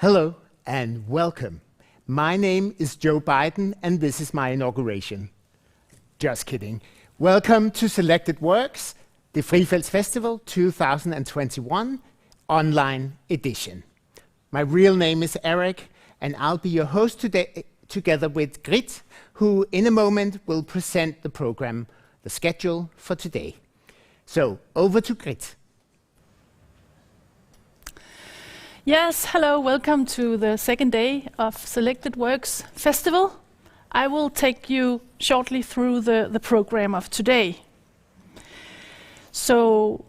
Hello and welcome. My name is Joe Biden and this is my inauguration. Just kidding. Welcome to Selected Works, the Frifelds Festival 2021 online edition. My real name is Eric and I'll be your host today together with Grit, who in a moment will present the program, the schedule for today. So over to Grit. Yes, hello, welcome to the second day of Selected Works Festival. I will take you shortly through the program of today. So,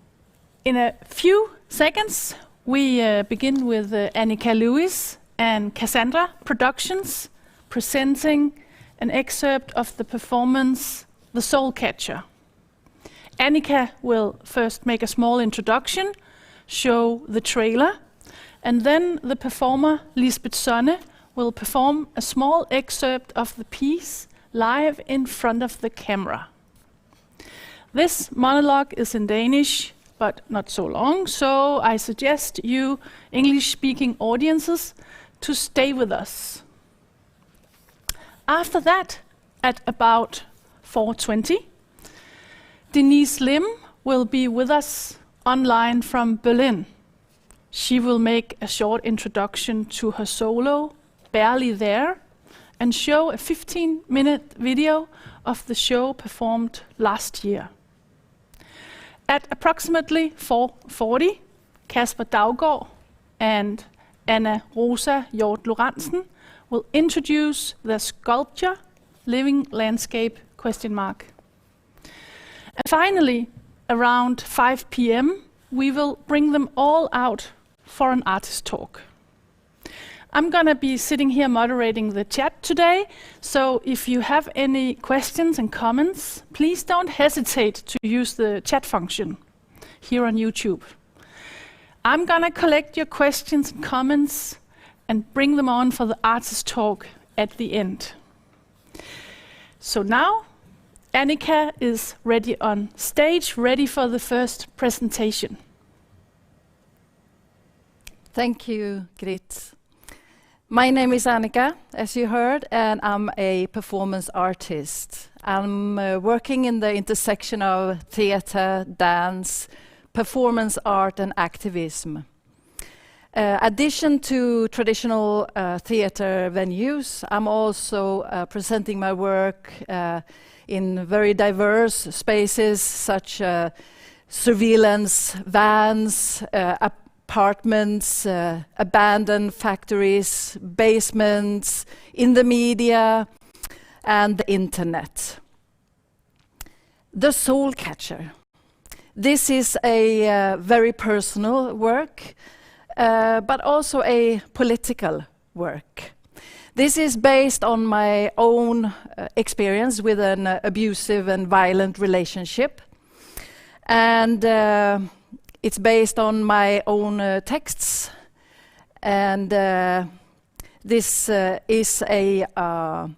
in a few seconds, we begin with Annika Lewis and Cassandra Productions presenting an excerpt of the performance The Soul Catcher. Annika will first make a small introduction, show the trailer, and then the performer Lisbeth Sonne will perform a small excerpt of the piece live in front of the camera. This monologue is in Danish, but not so long, so I suggest you English-speaking audiences to stay with us. After that, at about 4:20, Denise Lim will be with us online from Berlin. She will make a short introduction to her solo, Barely There, and show a 15-minute video of the show performed last year. At approximately 4:40, Kasper Daugaard and Anna Rosa Hjort Lorentzen will introduce their sculpture, Living Landscape? And finally, around 5 p.m., we will bring them all out for an artist talk. I'm gonna be sitting here moderating the chat today, so if you have any questions and comments, please don't hesitate to use the chat function here on YouTube. I'm gonna collect your questions and comments and bring them on for the artist talk at the end. So now, Annika is ready on stage, ready for the first presentation. Thank you, Grit. My name is Annika, as you heard, and I'm a performance artist. I'm working in the intersection of theater, dance, performance art, and activism. Addition to traditional theater venues, I'm also presenting my work in very diverse spaces, such surveillance, vans, apartments, abandoned factories, basements, in the media, and the internet. The Soul Catcher. This is a very personal work, but also a political work. This is based on my own experience with an abusive and violent relationship. And it's based on my own texts, and this is a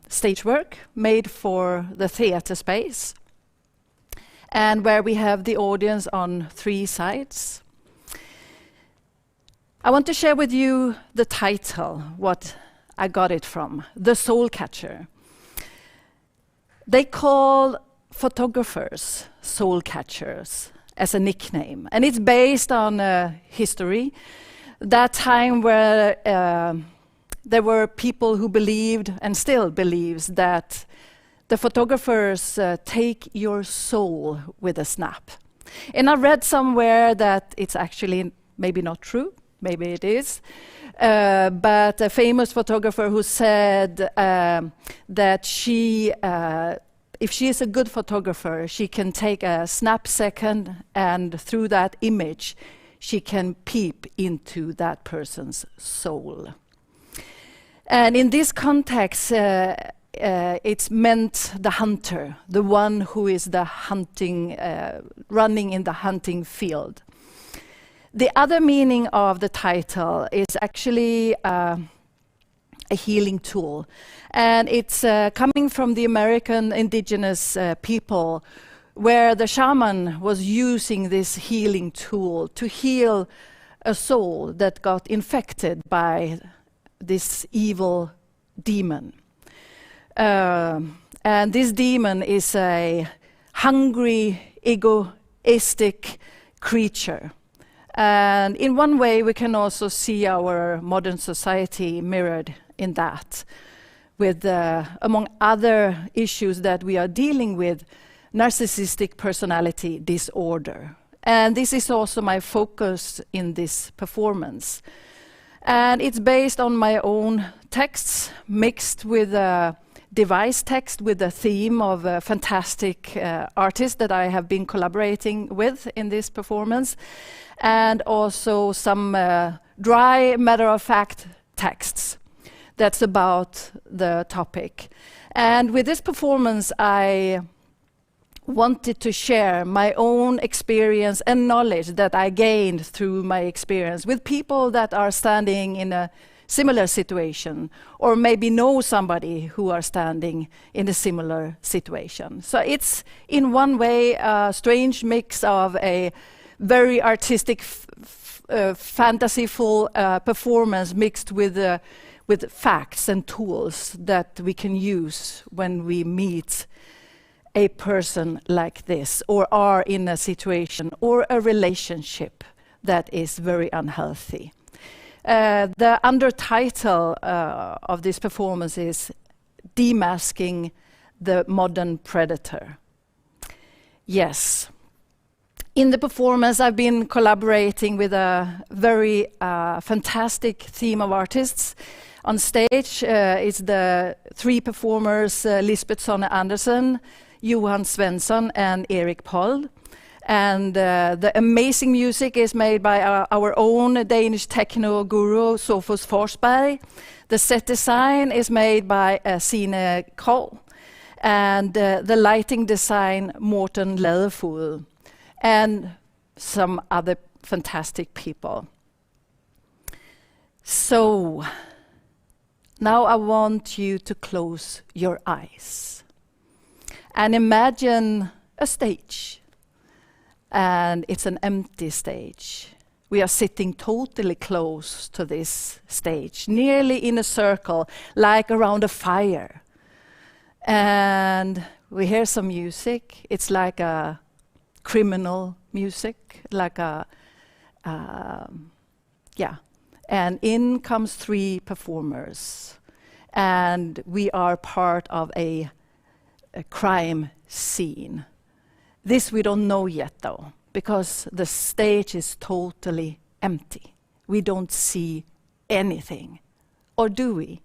stage work made for the theater space, and where we have the audience on 3 sides. I want to share with you the title, what I got it from, The Soul Catcher. They call photographers soul catchers as a nickname, and it's based on history, that time where there were people who believed and still believes that the photographers take your soul with a snap. And I read somewhere that it's actually maybe not true, maybe it is, but a famous photographer who said that she if she is a good photographer, she can take a snap second, and through that image, she can peep into that person's soul. And in this context, it's meant the hunter, the one who is the hunting, running in the hunting field. The other meaning of the title is actually a healing tool. And it's coming from the American indigenous people, where the shaman was using this healing tool to heal a soul that got infected by this evil demon. And this demon is a hungry, egoistic creature. And in one way, we can also see our modern society mirrored in that, with, among other issues that we are dealing with, narcissistic personality disorder. And this is also my focus in this performance. And it's based on my own texts, mixed with a device text with the theme of a fantastic artist that I have been collaborating with in this performance, and also some dry, matter-of-fact texts that's about the topic. And with this performance, I wanted to share my own experience and knowledge that I gained through my experience with people that are standing in a similar situation, or maybe know somebody who are standing in a similar situation. So it's in one way a strange mix of a very artistic, fantasyful performance mixed with facts and tools that we can use when we meet a person like this, or are in a situation or a relationship that is very unhealthy. The undertitle of this performance is Demasking the Modern Predator. Yes. In the performance, I've been collaborating with a very fantastic team of artists. On stage, it's the three performers, Lisbeth Sonne Andersen, Johan Svensson, and Erik Pold. And the amazing music is made by our own Danish techno guru, Sofus Forsberg. The set design is made by Signe Krog. And the lighting design, Morten Ladefoged. And some other fantastic people. So, now I want you to close your eyes. And imagine a stage. And it's an empty stage. We are sitting totally close to this stage, nearly in a circle, like around a fire. And we hear some music. It's like a criminal music, like a, yeah. And in comes three performers. And we are part of a crime scene. This we don't know yet, though, because the stage is totally empty. We don't see anything. Or do we?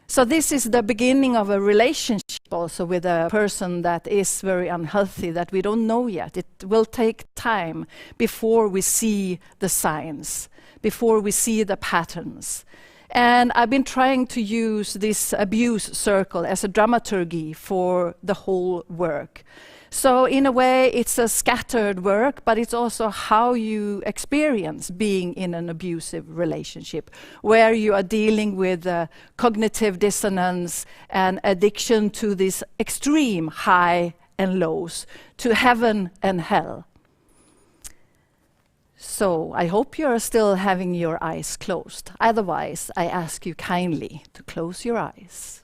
So this is the beginning of a relationship also with a person that is very unhealthy, that we don't know yet. It will take time before we see the signs, before we see the patterns. And I've been trying to use this abuse circle as a dramaturgy for the whole work. So in a way, it's a scattered work, but it's also how you experience being in an abusive relationship, where you are dealing with cognitive dissonance and addiction to this extreme high and lows, to heaven and hell. So I hope you're still having your eyes closed. Otherwise, I ask you kindly to close your eyes.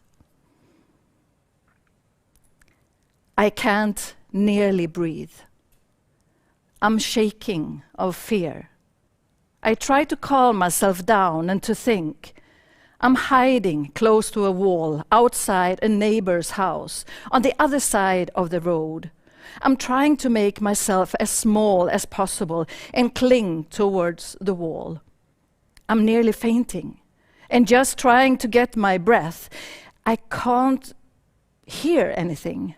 I can't nearly breathe. I'm shaking of fear. I try to calm myself down and to think. I'm hiding close to a wall outside a neighbor's house on the other side of the road. I'm trying to make myself as small as possible and cling towards the wall. I'm nearly fainting and just trying to get my breath. I can't hear anything.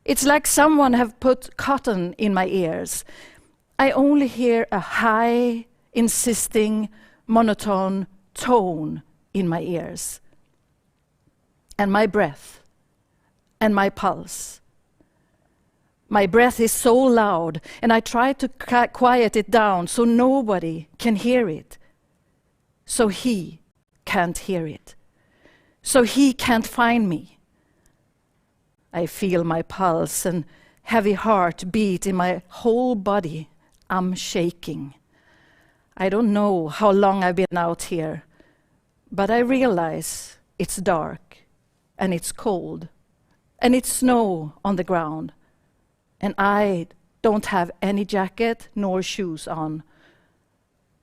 It's like someone have put cotton in my ears. I only hear a high, insisting, monotone tone in my ears. And my breath, and my pulse. My breath is so loud, and I try to quiet it down so nobody can hear it. So he can't hear it. So he can't find me. I feel my pulse and heavy heart beat in my whole body. I'm shaking. I don't know how long I've been out here, But I realize it's dark, and it's cold, and it's snow on the ground, and I don't have any jacket nor shoes on,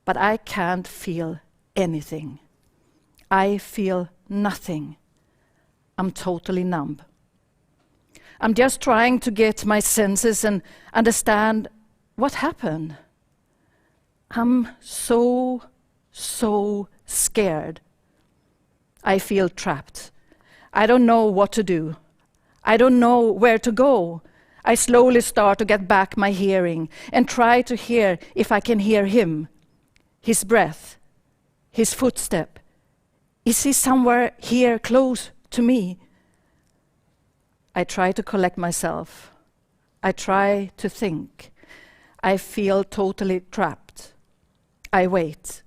but I can't feel anything. I feel nothing. I'm totally numb. I'm just trying to get my senses and understand what happened. I'm so scared. I feel trapped. I don't know what to do. I don't know where to go. I slowly start to get back my hearing and try to hear if I can hear him, his breath, his footstep. Is he somewhere here close to me? I try to collect myself. I try to think. I feel totally trapped. I wait.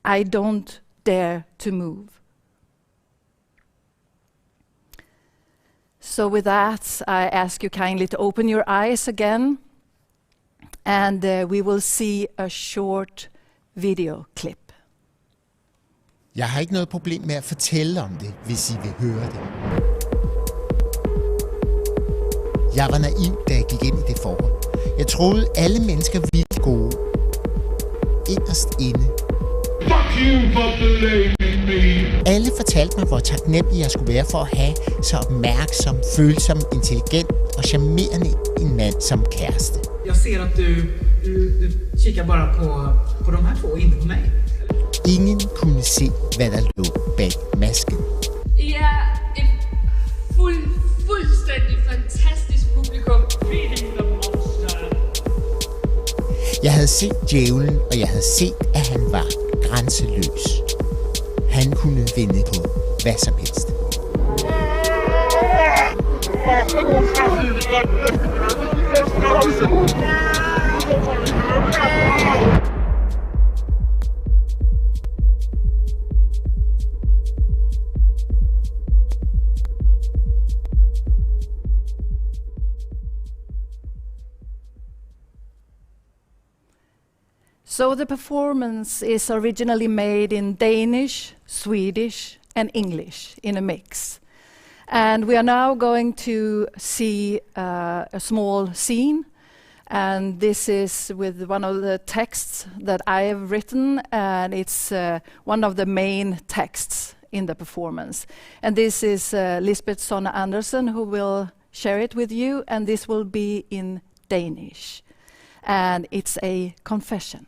I don't dare to move. So with that, I ask you kindly to open your eyes again, and we will see a short video clip. Jeg har ikke noget problem med at fortælle om det, hvis I vil høre det. Jeg var naiv, da jeg gik ind i det forhold. Jeg troede, alle mennesker ville gode. Inderst inde. Fuck you for believing me. Alle fortalte mig, hvor taknemmelig jeg skulle være for at have så opmærksom, følsom, intelligent og charmerende en mand som kæreste. Jag ser att du kikar bara på de här två, inte på mig. Ingen kunne se, hvad der lå bag masken. I er et fuldstændig fantastisk publikum. Jeg havde set djævlen, og jeg havde set, at han var grænseløs. Han kunne vinde på hvad som helst. So the performance is originally made in Danish, Swedish, and English in a mix. And we are now going to see a small scene. And this is with one of the texts that I have written, and it's one of the main texts in the performance. And this is Lisbeth Sonne Andersen who will share it with you, and this will be in Danish. And it's a confession.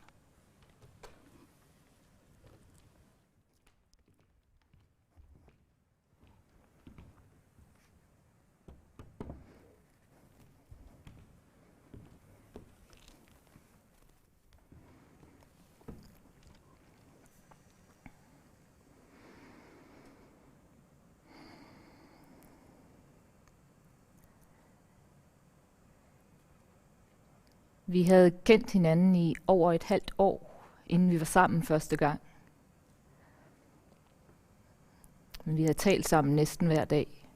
Vi havde kendt hinanden i over et halvt år, inden vi var sammen første gang. Men vi havde talt sammen næsten hver dag.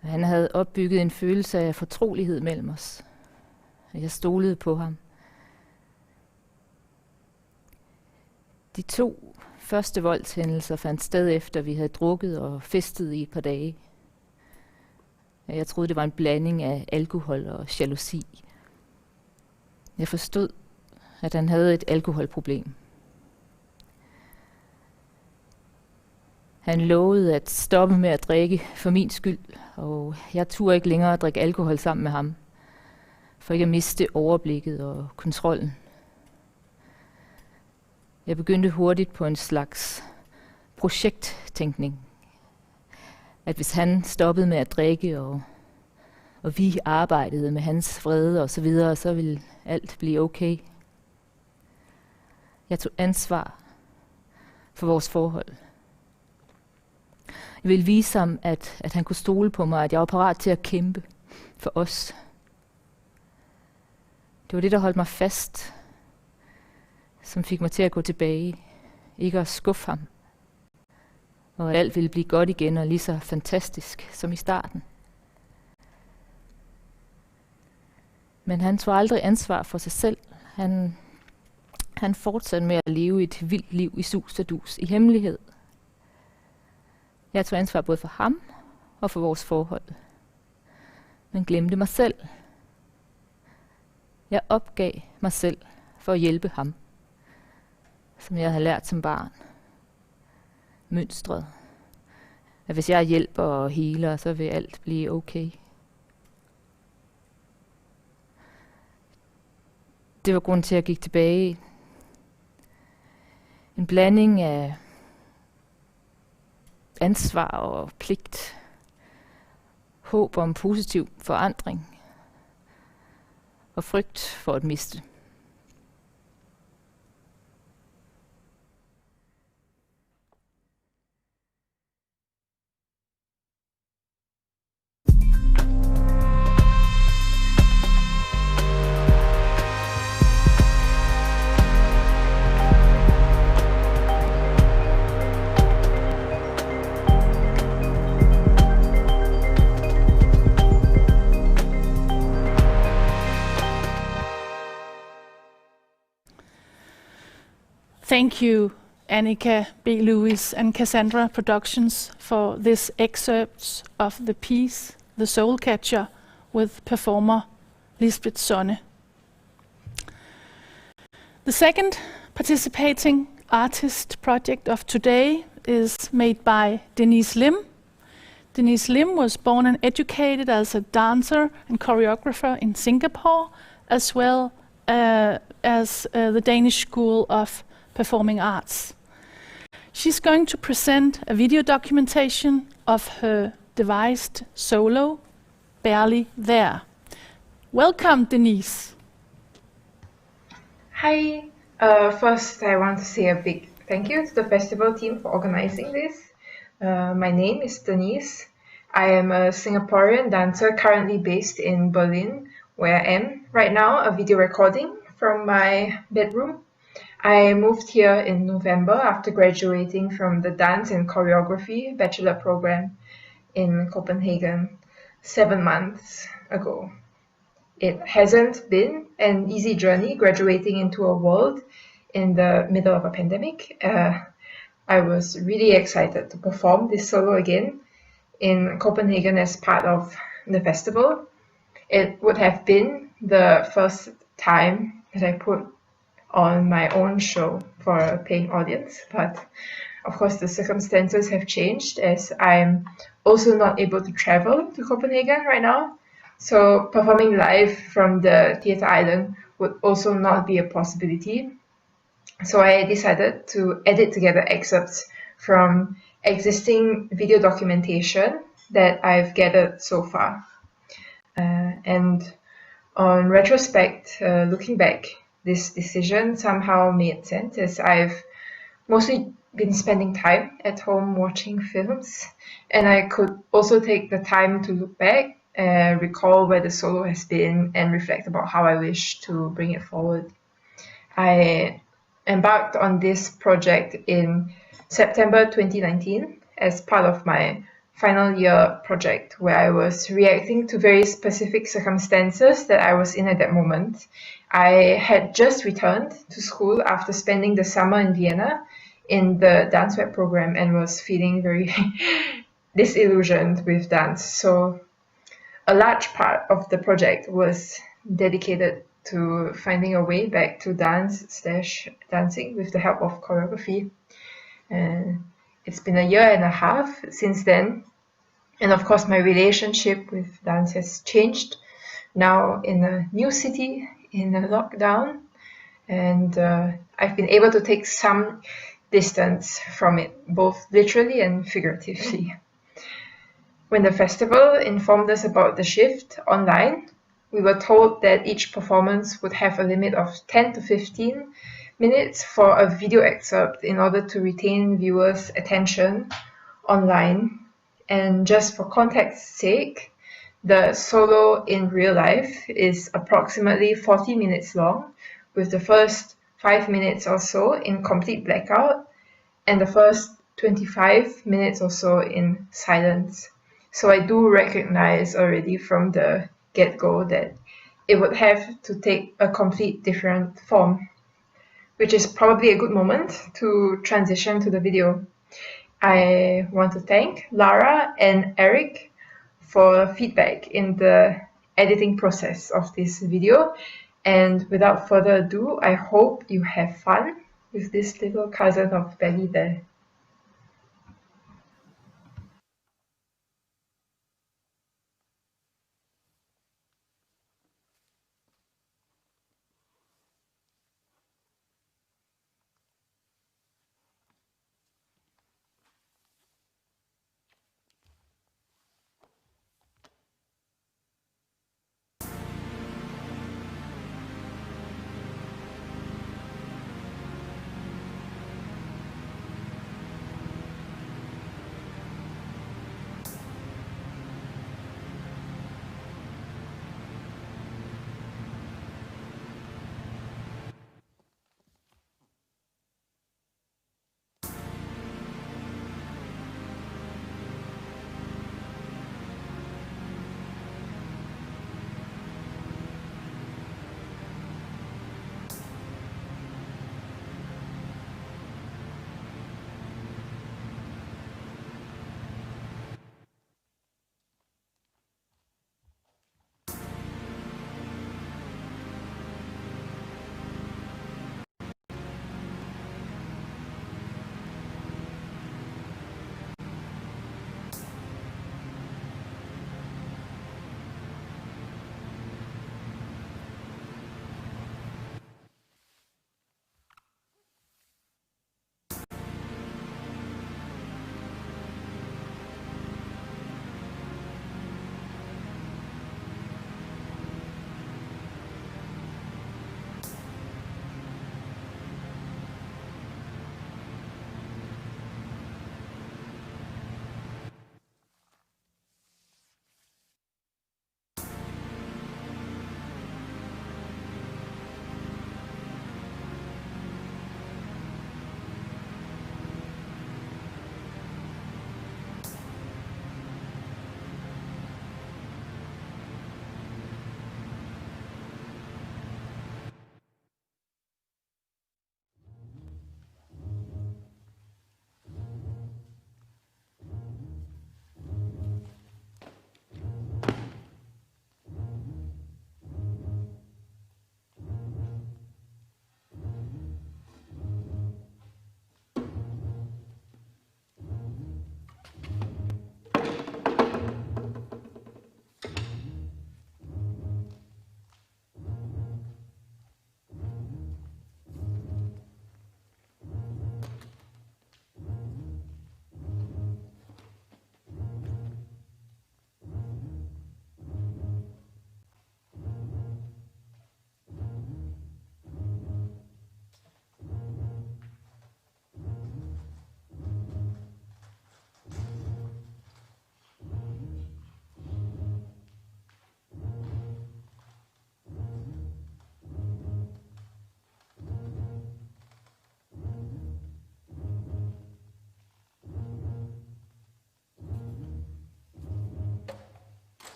Han havde opbygget en følelse af fortrolighed mellem os. Jeg stolede på ham. De 2 første voldshændelser fandt sted efter, vi havde drukket og festet i et par dage. Jeg troede, det var en blanding af alkohol og jalousi. Jeg forstod, at han havde et alkoholproblem. Han lovede at stoppe med at drikke for min skyld, og jeg turde ikke længere at drikke alkohol sammen med ham, for ikke at miste overblikket og kontrollen. Jeg begyndte hurtigt på en slags projekttænkning. At hvis han stoppede med at drikke, og vi arbejdede med hans vrede og så videre, så ville alt blive okay. Jeg tog ansvar for vores forhold. Jeg ville vise ham, at han kunne stole på mig, at jeg var parat til at kæmpe for os. Det var det, der holdt mig fast, som fik mig til at gå tilbage. Ikke at skuffe ham. Og at alt ville blive godt igen og lige så fantastisk som i starten. Men han tog aldrig ansvar for sig selv. Han Han fortsatte med at leve et vildt liv i sus og dus, i hemmelighed. Jeg tog ansvar både for ham og for vores forhold, men glemte mig selv. Jeg opgav mig selv for at hjælpe ham, som jeg havde lært som barn. Mønstret. At hvis jeg hjælper og healer, så vil alt blive okay. Det var grunden til, at jeg gik tilbage. En blanding af ansvar og pligt. Håb om positiv forandring. Og frygt for at miste. Thank you, Annika B. Lewis and Cassandra Productions, for this excerpt of the piece, The Soul Catcher, with performer Lisbeth Sonne. The second participating artist project of today is made by Denise Lim. Denise Lim was born and educated as a dancer and choreographer in Singapore, as well as the Danish School of Performing Arts. She's going to present a video documentation of her devised solo, Barely There. Welcome, Denise. Hi. First, I want to say a big thank you to the festival team for organizing this. My name is Denise. I am a Singaporean dancer currently based in Berlin, where I am right now, a video recording from my bedroom. I moved here in November after graduating from the Dance and Choreography Bachelor program in Copenhagen 7 months ago. It hasn't been an easy journey graduating into a world in the middle of a pandemic. I was really excited to perform this solo again in Copenhagen as part of the festival. It would have been the first time that I put on my own show for a paying audience, but of course the circumstances have changed as I'm also not able to travel to Copenhagen right now. So performing live from the theatre island would also not be a possibility. So I decided to edit together excerpts from existing video documentation that I've gathered so far. And on retrospect, looking back, this decision somehow made sense as I've mostly been spending time at home watching films, and I could also take the time to look back, recall where the solo has been, and reflect about how I wish to bring it forward. I embarked on this project in September 2019 as part of my final year project, where I was reacting to very specific circumstances that I was in at that moment. I had just returned to school after spending the summer in Vienna in the dance web program and was feeling very disillusioned with dance. So a large part of the project was dedicated to finding a way back to dance/dancing with the help of choreography. And it's been a year and a half since then. And of course, my relationship with dance has changed. Now in a new city, in a lockdown, and I've been able to take some distance from it, both literally and figuratively. When the festival informed us about the shift online, we were told that each performance would have a limit of 10 to 15 minutes for a video excerpt in order to retain viewers' attention online. And just for context's sake, the solo in real life is approximately 40 minutes long, with the first 5 minutes or so in complete blackout and the first 25 minutes or so in silence. So I do recognize already from the get-go that it would have to take a complete different form. which is probably a good moment to transition to the video. I want to thank Lara and Eric for feedback in the editing process of this video. And without further ado, I hope you have fun with this little cousin of Belly there.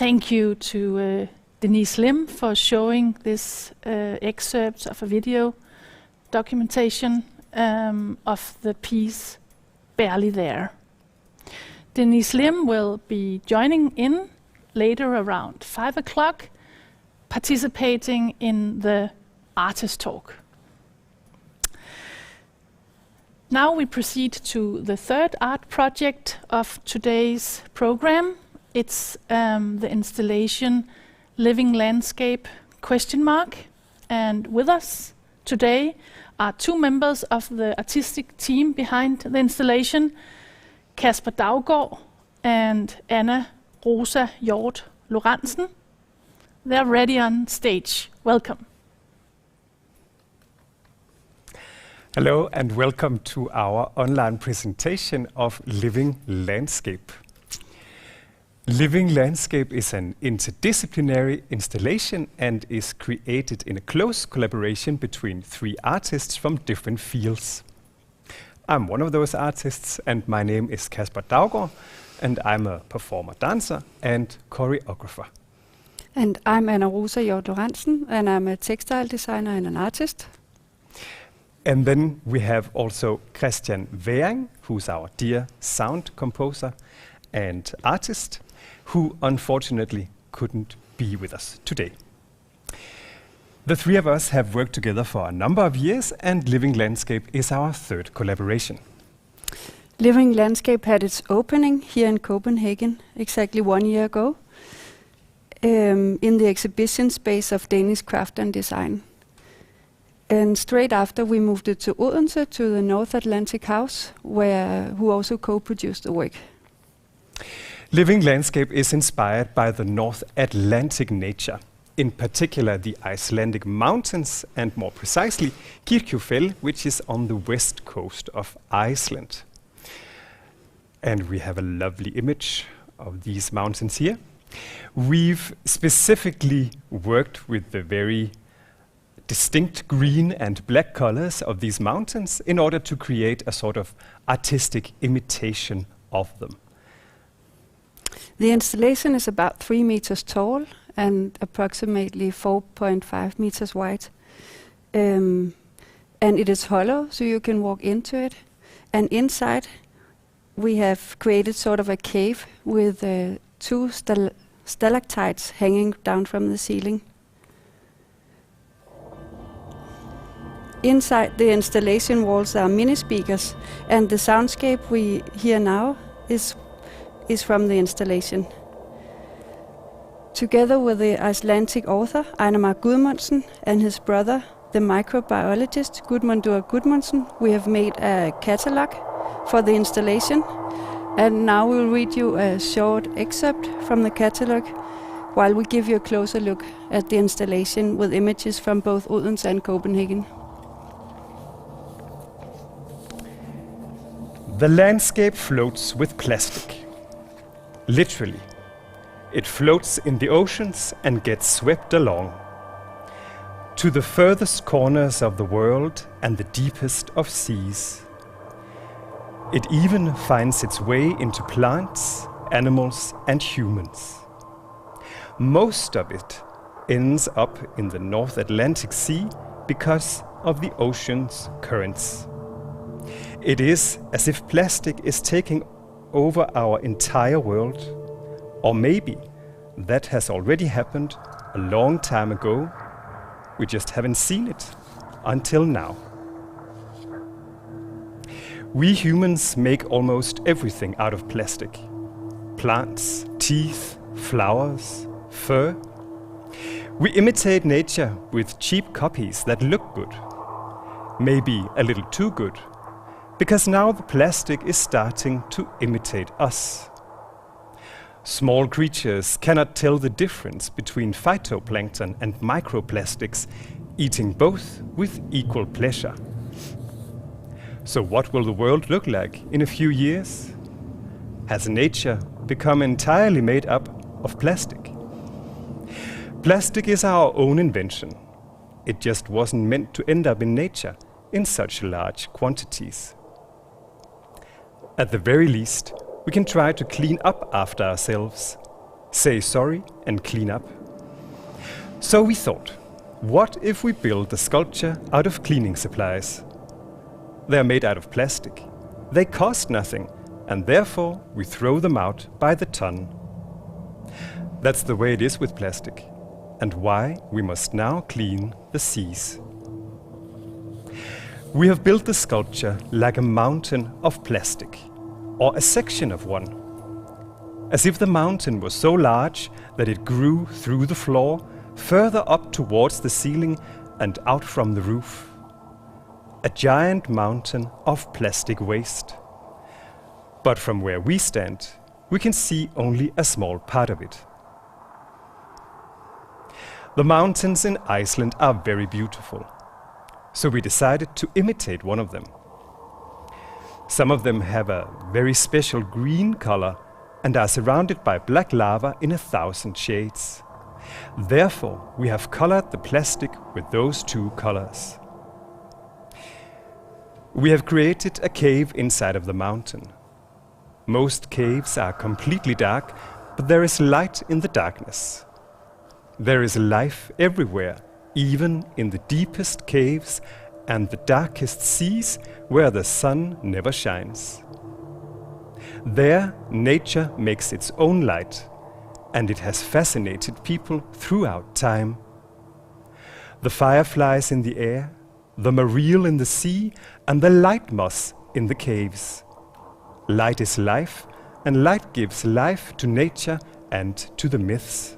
Thank you to Denise Lim for showing this excerpt of a video documentation of the piece Barely There. Denise Lim will be joining in later around 5 o'clock, participating in the artist talk. Now we proceed to the third art project of today's program. It's the installation Living Landscape ? And with us today are two members of the artistic team behind the installation, Kasper Daugaard and Anna Rosa Hjort Lorentzen. They're ready on stage. Welcome. Hello and welcome to our online presentation of Living Landscape. Living Landscape is an interdisciplinary installation and is created in a close collaboration between 3 artists from different fields. I'm one of those artists and my name is Kasper Daugaard and I'm a performer dancer and choreographer. And I'm Anna Rosa Hjort Lorentzen and I'm a textile designer and an artist. And then we have also Christian Væring, who's our dear sound composer and artist, who unfortunately couldn't be with us today. The 3 of us have worked together for a number of years, and Living Landscape is our 3rd collaboration. Living Landscape had its opening here in Copenhagen exactly 1 year ago in the exhibition space of Danish Craft and Design. And straight after we moved it to Odense, to the North Atlantic House, who also co-produced the work. Living Landscape is inspired by the North Atlantic nature, in particular the Icelandic mountains and more precisely Kirkjufell, which is on the west coast of Iceland. And we have a lovely image of these mountains here. We've specifically worked with the very distinct green and black colors of these mountains in order to create a sort of artistic imitation of them. The installation is about 3 meters tall and approximately 4.5 meters wide. And it is hollow, so you can walk into it. And inside, we have created sort of a cave with 2 stalactites hanging down from the ceiling. Inside the installation walls are mini speakers, and the soundscape we hear now is from the installation. Together with the Icelandic author Einar Gudmundsen and his brother, the microbiologist Gudmundur Gudmundsen, we have made a catalogue for the installation. And now we'll read you a short excerpt from the catalogue while we give you a closer look at the installation with images from both Odense and Copenhagen. The landscape floats with plastic. Literally. It floats in the oceans and gets swept along. To the furthest corners of the world and the deepest of seas. It even finds its way into plants, animals, and humans. Most of it ends up in the North Atlantic Sea because of the ocean's currents. It is as if plastic is taking over our entire world, or maybe that has already happened a long time ago. We just haven't seen it until now. We humans make almost everything out of plastic. Plants, teeth, flowers, fur. We imitate nature with cheap copies that look good. Maybe a little too good, because now the plastic is starting to imitate us. Small creatures cannot tell the difference between phytoplankton and microplastics, eating both with equal pleasure. So what will the world look like in a few years? Has nature become entirely made up of plastic? Plastic is our own invention. It just wasn't meant to end up in nature in such large quantities. At the very least, we can try to clean up after ourselves. say sorry and clean up. So we thought, what if we build a sculpture out of cleaning supplies? They are made out of plastic. They cost nothing, and therefore we throw them out by the ton. That's the way it is with plastic, and why we must now clean the seas. We have built the sculpture like a mountain of plastic, or a section of one, as if the mountain was so large that it grew through the floor, further up towards the ceiling and out from the roof. A giant mountain of plastic waste. But from where we stand, we can see only a small part of it. The mountains in Iceland are very beautiful, so we decided to imitate one of them. Some of them have a very special green color and are surrounded by black lava in 1,000 shades. Therefore, we have colored the plastic with those two colors. We have created a cave inside of the mountain. Most caves are completely dark, but there is light in the darkness. There is life everywhere, even in the deepest caves and the darkest seas where the sun never shines. There, nature makes its own light, and it has fascinated people throughout time. The fireflies in the air, the mareel in the sea, and the light moths in the caves. Light is life, and light gives life to nature and to the myths.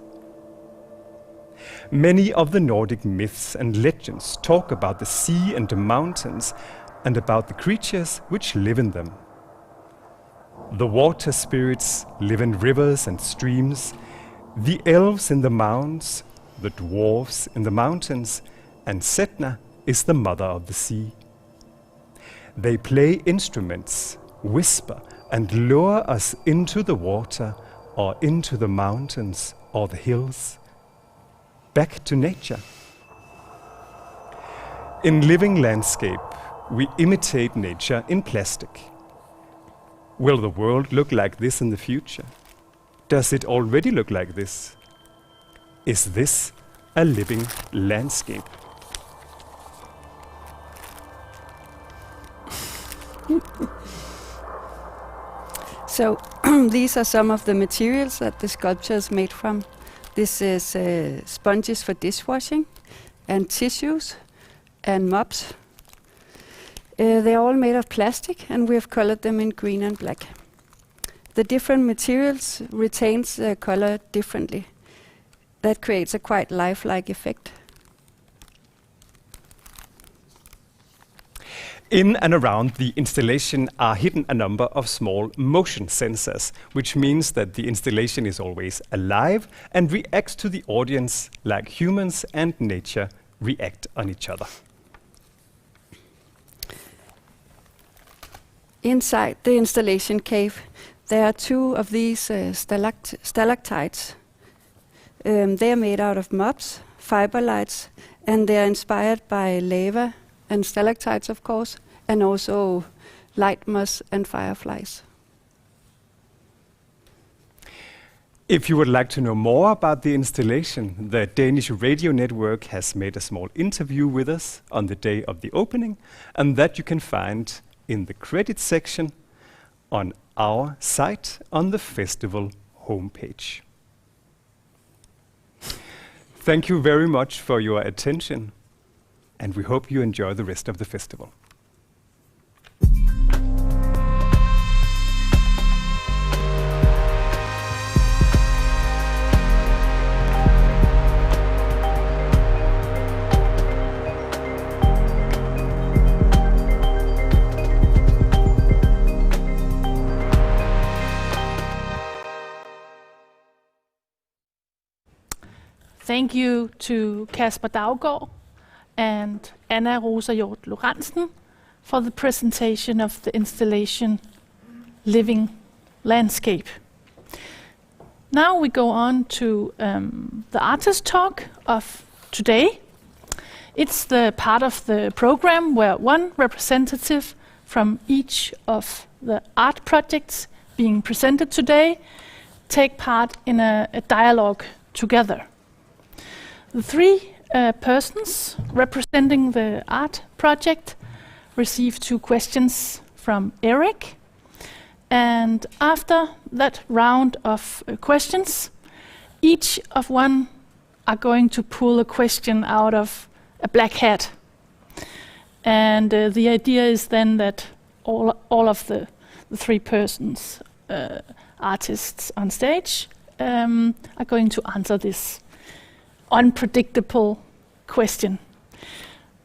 Many of the Nordic myths and legends talk about the sea and the mountains, and about the creatures which live in them. The water spirits live in rivers and streams, the elves in the mounds, the dwarves in the mountains, and Setna is the mother of the sea. They play instruments, whisper, and lure us into the water, or into the mountains, or the hills. Back to nature. In Living Landscape, we imitate nature in plastic. Will the world look like this in the future? Does it already look like this? Is this a living landscape? So these are some of the materials that the sculpture is made from. This is sponges for dishwashing, and tissues, and mops. They are all made of plastic, and we have colored them in green and black. The different materials retains the color differently. That creates a quite lifelike effect. In and around the installation are hidden a number of small motion sensors, which means that the installation is always alive and reacts to the audience like humans and nature react on each other. Inside the installation cave, there are two of these stalactites. They are made out of mops, fiber lights, and they are inspired by lava and stalactites, of course, and also light moths and fireflies. If you would like to know more about the installation, the Danish Radio Network has made a small interview with us on the day of the opening, and that you can find in the credits section on our site on the festival homepage. Thank you very much for your attention, and we hope you enjoy the rest of the festival. Thank you to Kasper Daugaard and Anna Rosa Hjort Lorentzen for the presentation of the installation Living Landscape. Now we go on to the artist talk of today. It's the part of the program where one representative from each of the art projects being presented today take part in a dialogue together. The three persons representing the art project receive 2 questions from Eric. And after that round of questions, each of one are going to pull a question out of a black hat. And the idea is then that all of the 3 persons, artists on stage, are going to answer this unpredictable question.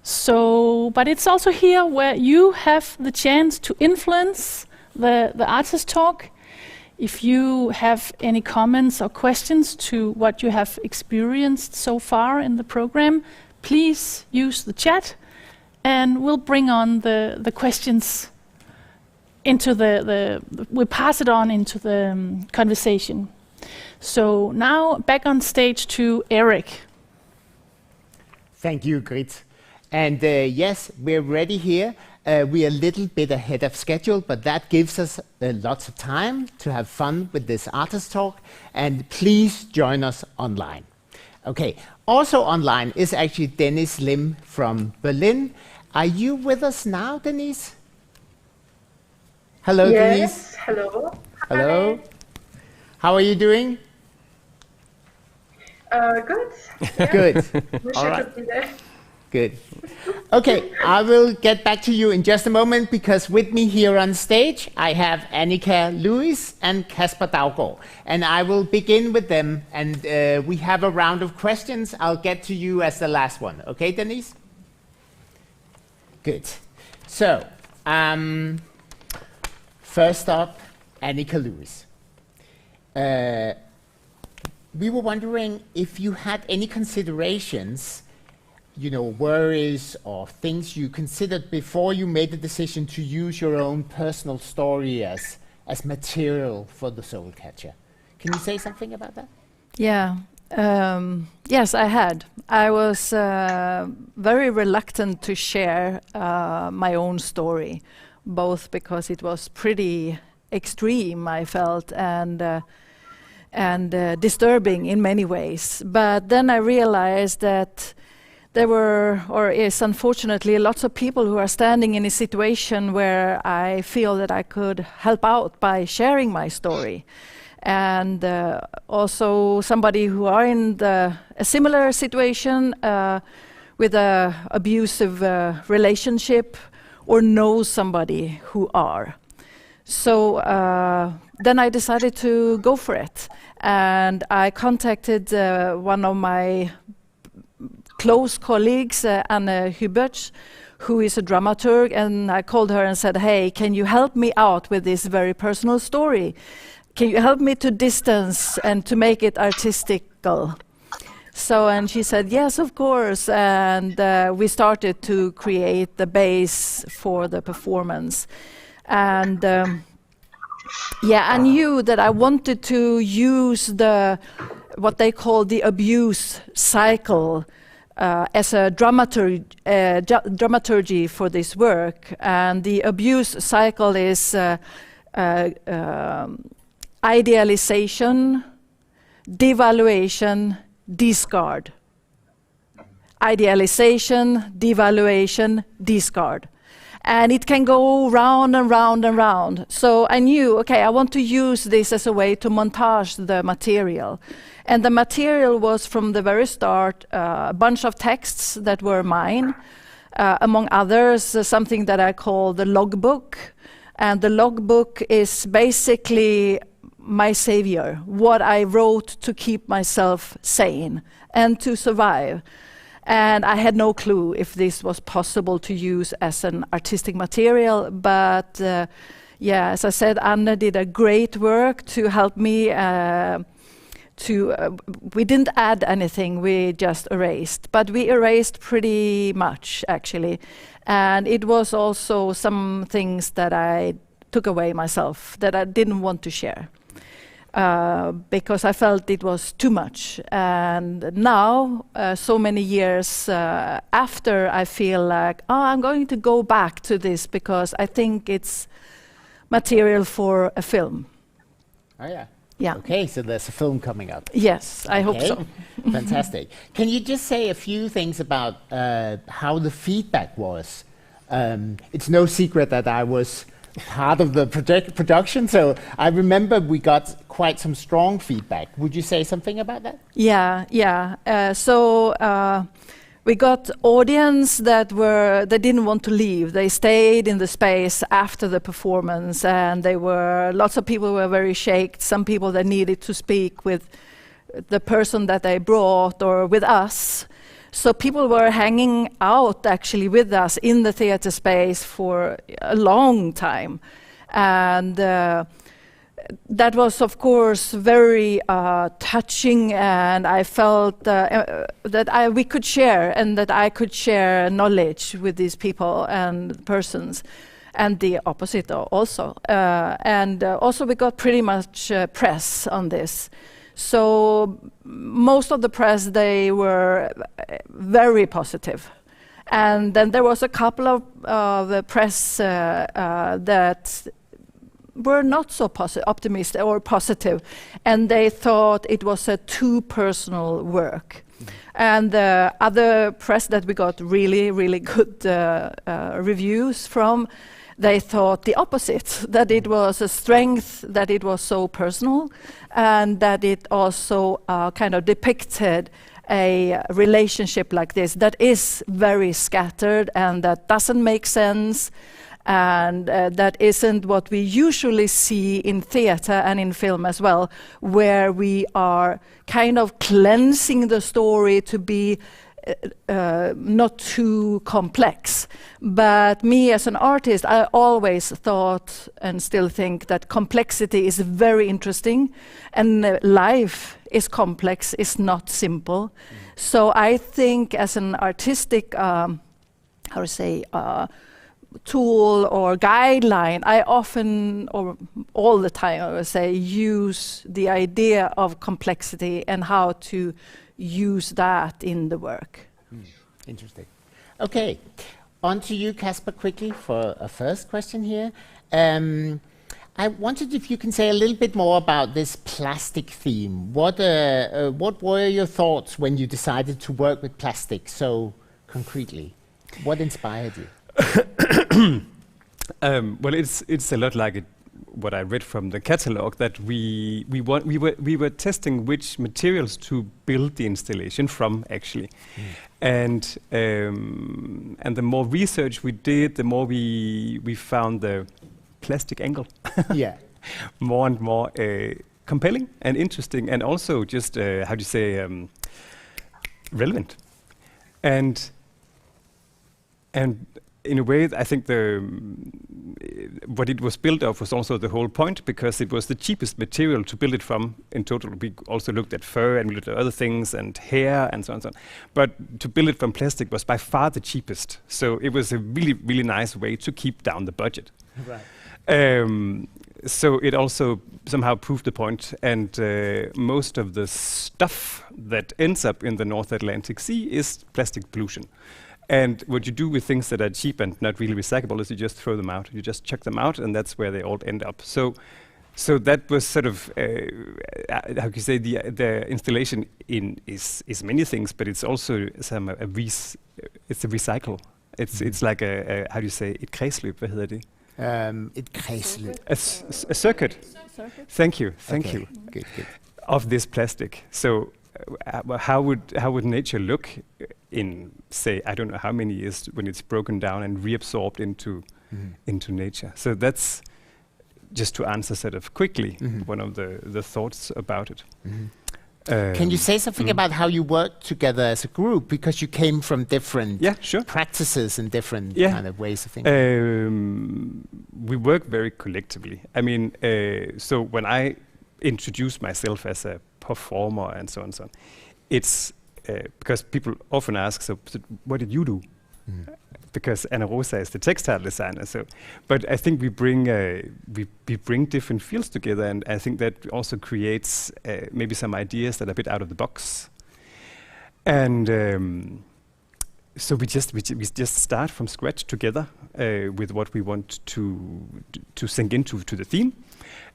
So, but it's also here where you have the chance to influence the artist talk. If you have any comments or questions to what you have experienced so far in the program, please use the chat, and we'll bring on the questions into we'll pass it on into the conversation. So now back on stage to Eric. Thank you, Grit. And yes, we're ready here. We are a little bit ahead of schedule, but that gives us lots of time to have fun with this artist talk. And please join us online. Okay, also online is actually Dennis Lim from Berlin. Are you with us now, Denise? Hello, Denise. Yes, hello. Hello. Hi. How are you doing? Good. Yeah. Good. Wish All I right. could be there. Good. Okay, I will get back to you in just a moment, because with me here on stage I have Annika Lewis and Kasper Daugaard, and I will begin with them, and we have a round of questions. I'll get to you as the last one. Okay, Denise? Good. So, first up, Annika Lewis. We were wondering if you had any considerations, worries or things you considered before you made the decision to use your own personal story as material for the Soul Catcher. Can you say something about that? Yeah. Yes, I had. I was very reluctant to share my own story, both because it was pretty extreme, I felt, and disturbing in many ways. But then I realized that there were, or is unfortunately, lots of people who are standing in a situation where I feel that I could help out by sharing my story. And also somebody who are in a similar situation with an abusive relationship, or knows somebody who are. So then I decided to go for it. And I contacted one of my close colleagues, Anne Hubert, who is a dramaturg, and I called her and said, hey, can you help me out with this very personal story? Can you help me to distance and to make it artistical? So, and she said, yes, of course, and we started to create the base for the performance. And yeah, I knew that I wanted to use what they call the abuse cycle as a dramaturgy for this work. And the abuse cycle is idealization, devaluation, discard. Idealization, devaluation, discard. And it can go round and round and round. So I knew, okay, I want to use this as a way to montage the material. And the material was from the very start a bunch of texts that were mine, among others, something that I call the logbook. And the logbook is basically my savior, what I wrote to keep myself sane and to survive. And I had no clue if this was possible to use as an artistic material, but yeah, as I said, Anne did a great work to help me we didn't add anything, we just erased, but we erased pretty much actually. And it was also some things that I took away myself that I didn't want to share. Because I felt it was too much. And now, so many years after, I feel like, I'm going to go back to this because I think it's material for a film. Oh yeah. Yeah. Okay, so there's a film coming up. Yes, I hope Okay, so. Fantastic. Can you just say a few things about how the feedback was? It's no secret that I was part of the production, so I remember we got quite some strong feedback. Would you say something about that? Yeah. So we got audience they didn't want to leave. They stayed in the space after the performance, and lots of people were very shaken. Some people that needed to speak with the person that they brought or with us. So people were hanging out actually with us in the theater space for a long time. And that was, of course, very touching, and I felt that we could share, and that I could share knowledge with these people and persons, and the opposite also. And also we got pretty much press on this. So most of the press, they were very positive. And then there was a couple of the press that were not so optimistic or positive, and they thought it was a too personal work. And the other press that we got really, really good reviews from, they thought the opposite, that it was a strength, that it was so personal, and that it also kind of depicted a relationship like this that is very scattered and that doesn't make sense, and that isn't what we usually see in theater and in film as well, where we are kind of cleansing the story to be not too complex. But me as an artist, I always thought and still think that complexity is very interesting, and life is complex, it's not simple. So I think as an artistic, tool or guideline, I often, or all the time, I would say, use the idea of complexity and how to use that in the work. Interesting. Okay, on to you, Kasper, quickly for a first question here. I wondered if you can say a little bit more about this plastic theme. What were your thoughts when you decided to work with plastic so concretely? What inspired you? Well, it's a lot like what I read from the catalog, that we were testing which materials to build the installation from, actually. And the more research we did, the more we found the plastic angle more and more compelling and interesting, and also just relevant. And in a way, I think what it was built of was also the whole point, because it was the cheapest material to build it from in total. We also looked at fur and we looked at other things and hair and so on and so on. But to build it from plastic was by far the cheapest. So it was a really, really nice way to keep down the budget. Right. So it also somehow proved the point, and most of the stuff that ends up in the North Atlantic Sea is plastic pollution. And what you do with things that are cheap and not really recyclable is you just throw them out. You just chuck them out, and that's where they all end up. So that was sort of how can you say, the installation is many things, but it's also it's a recycle. It's like a how do you say, et kredsløb? Hvad hedder det? Et kredsløb. A circuit. Thank you. Good. Of this plastic. So how would nature look in, say, I don't know how many years when it's broken down and reabsorbed into nature? So that's just to answer sort of quickly one of the thoughts about it. Can you say something about how you worked together as a group, because you came from different practices and different kind of ways of thinking? We work very collectively. I mean, so when I introduce myself as a performer and so on, it's because people often ask, so what did you do? Because Anna Rosa is the textile designer. So, but I think we bring different fields together, and I think that also creates maybe some ideas that are a bit out of the box. And so we just start from scratch together with what we want to sink into the theme.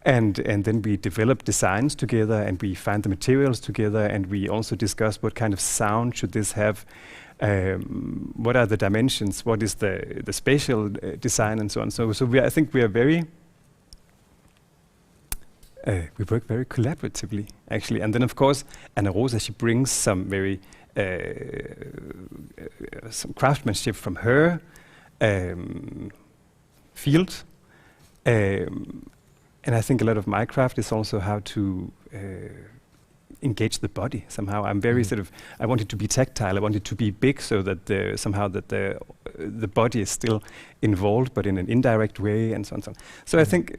And then we develop designs together, and we find the materials together, and we also discuss what kind of sound should this have, what are the dimensions, what is the spatial design, and so on. So I think we are very, we work very collaboratively, actually. And then, of course, Anna Rosa, she brings some very some craftsmanship from her field. And I think a lot of my craft is also how to engage the body somehow. I'm very I want it to be tactile. I want it to be big, so that the body is still involved, but in an indirect way, and so on. So I think,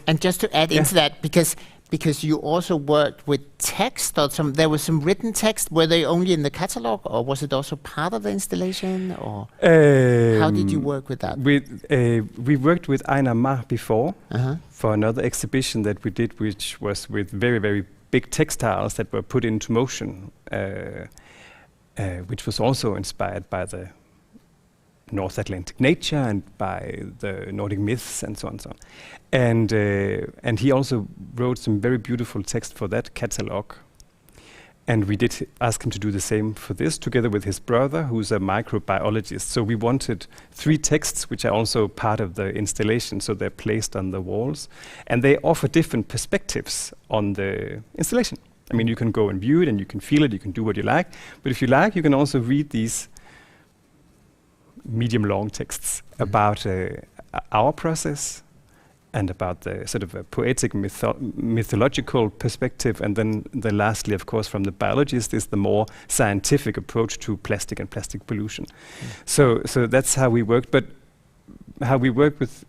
And just to add into that, because you also worked with text, or there was some written text. Were they only in the catalog, or was it also part of the installation, or how did you work with that? We worked with Einar Mar before for another exhibition that we did, which was with very, very big textiles that were put into motion, which was also inspired by the North Atlantic nature and by the Nordic myths and so on. And he also wrote some very beautiful text for that catalog. And we did ask him to do the same for this, together with his brother, who's a microbiologist. So we wanted 3 texts, which are also part of the installation, so they're placed on the walls. And they offer different perspectives on the installation. I mean, you can go and view it, and you can feel it, you can do what you like. But if you like, you can also read these medium-long texts about our process, and about the sort of a poetic mythological perspective, and then lastly, of course, from the biologist, is the more scientific approach to plastic and plastic pollution. So that's how we worked. But how we work with,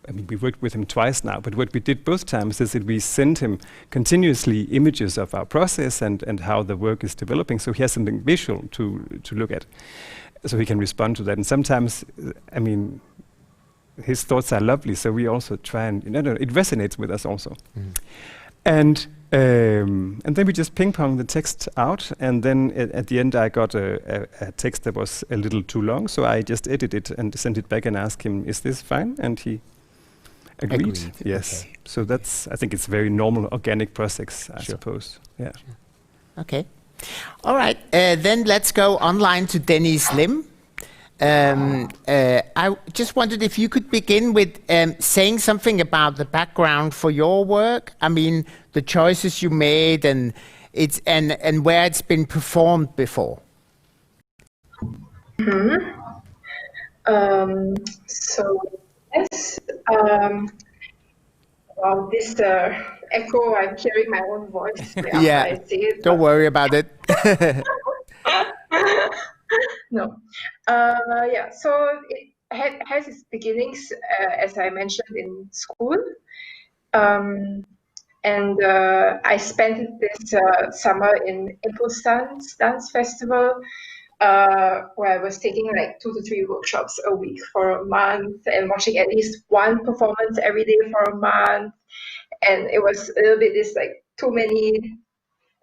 I mean, we worked with him twice now, but what we did both times is that we sent him continuously images of our process and how the work is developing, so he has something visual to look at, so he can respond to that. And sometimes, I mean, his thoughts are lovely, so we also try and, it resonates with us also. And then we just ping-pong the text out, and then at the end I got a text that was a little too long, so I just edited it and sent it back and asked him, is this fine? And he agreed. Yes. Okay. So that's, I think it's a very normal organic process, I suppose. Yeah. Sure. Okay. All right, then let's go online to Denise Lim. I just wondered if you could begin with saying something about the background for your work. I mean, the choices you made, and where it's been performed before. So yes, well, this echo, I'm hearing my own voice. Yeah, I see it, don't worry about it. No. Yeah, so it has its beginnings, as I mentioned, in school. And I spent this summer in Impulse Dance Festival, where I was taking like 2 to 3 workshops a week for a month, and watching at least one performance every day for a month. And it was a little bit this like too many.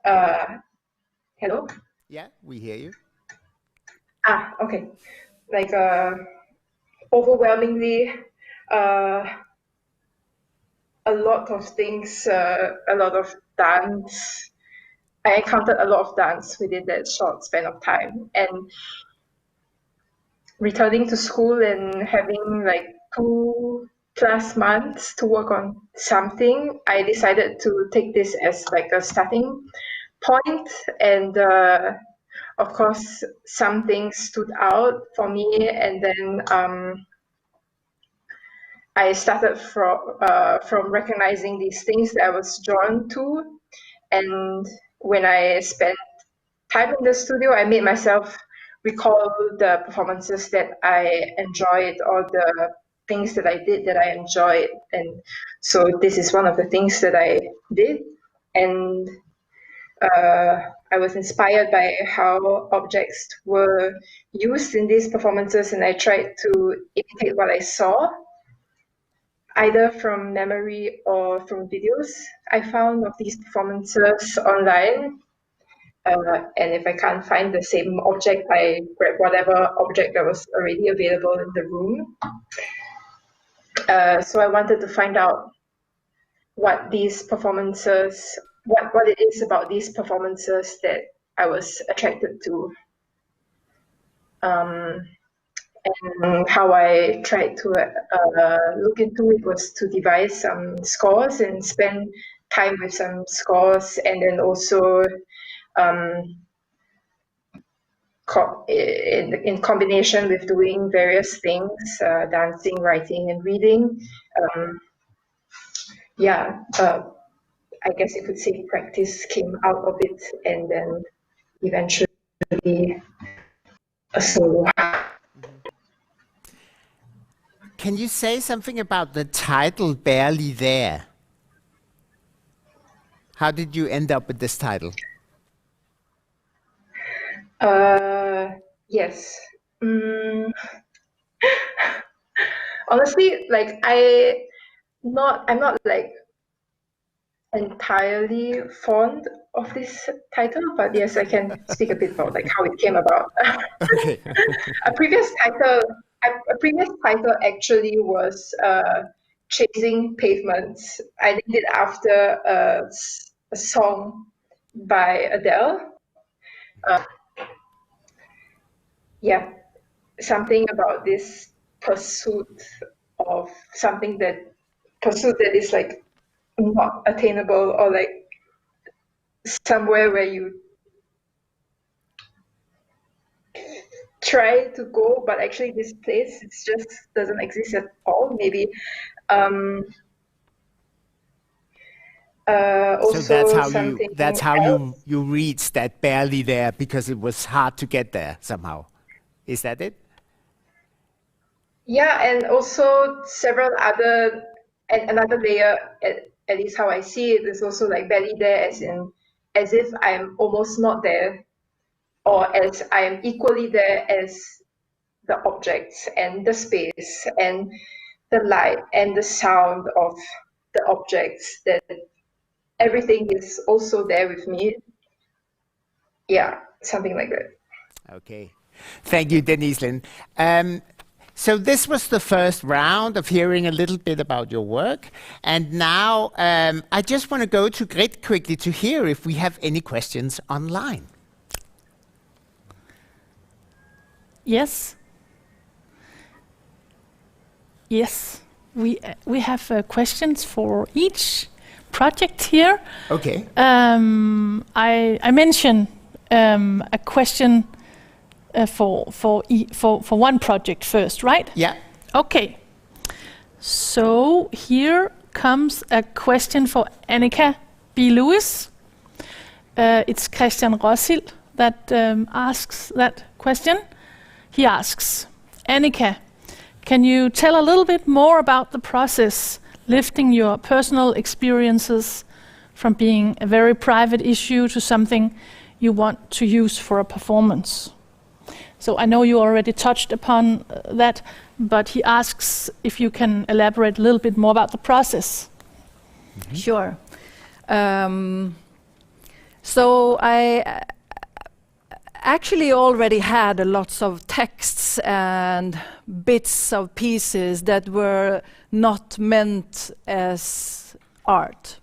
Hello? Yeah, we hear you. Okay. Like overwhelmingly, a lot of things, a lot of dance. I encountered a lot of dance within that short span of time. And returning to school and having like 2+ months to work on something, I decided to take this as like a starting point. And of course, some things stood out for me, and then I started from recognizing these things that I was drawn to. And when I spent time in the studio, I made myself recall the performances that I enjoyed, or the things that I did that I enjoyed. And so this is one of the things that I did. And I was inspired by how objects were used in these performances, and I tried to imitate what I saw, either from memory or from videos I found of these performances online. And if I can't find the same object, I grab whatever object that was already available in the room. So I wanted to find out what these performances, what it is about these performances that I was attracted to. And how I tried to look into it was to devise some scores and spend time with some scores, and then also in combination with doing various things, dancing, writing, and reading. I guess you could say practice came out of it, and then eventually a solo. Can you say something about the title, Barely There? How did you end up with this title? Yes. Honestly, like I'm not like entirely fond of this title, but yes, I can speak a bit about like how it came about. Okay. A previous title actually was Chasing Pavements. I did it after a song by Adele. Something about this pursuit that is like not attainable, or like somewhere where you try to go, but actually this place it just doesn't exist at all. Maybe. Also so that's how you reached that barely there, because it was hard to get there somehow. Is that it? Yeah, and also several other, and another layer, at least how I see it, is also like barely there, as if I'm almost not there, or as I am equally there as the objects and the space and the light and the sound of the objects, that everything is also there with me. Yeah, something like that. Okay. Thank you, Denise Lin. So this was the first round of hearing a little bit about your work. And now I just want to go to Grit quickly to hear if we have any questions online. Yes. Yes, we have questions for each project here. Okay. I mentioned a question for one project first, right? Yeah. Okay. So here comes a question for Annika B. Lewis. It's Christian Rossild that asks that question. He asks, Annika, can you tell a little bit more about the process lifting your personal experiences from being a very private issue to something you want to use for a performance? So I know you already touched upon that, but he asks if you can elaborate a little bit more about the process. Mm-hmm. Sure. So I actually already had lots of texts and bits of pieces that were not meant as art.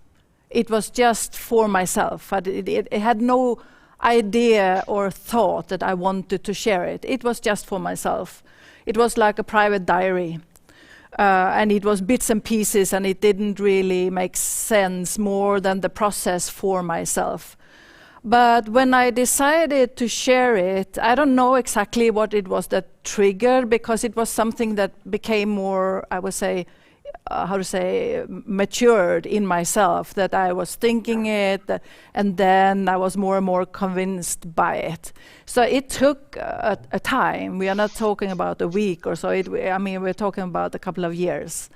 It was just for myself. It had no idea or thought that I wanted to share it. It was just for myself. It was like a private diary. And it was bits and pieces, and it didn't really make sense more than the process for myself. But when I decided to share it, I don't know exactly what it was that triggered, because it was something that became more, I would say, matured in myself, that I was thinking it, and then I was more and more convinced by it. So it took a time. We are not talking about a week or so. We're talking about a couple of years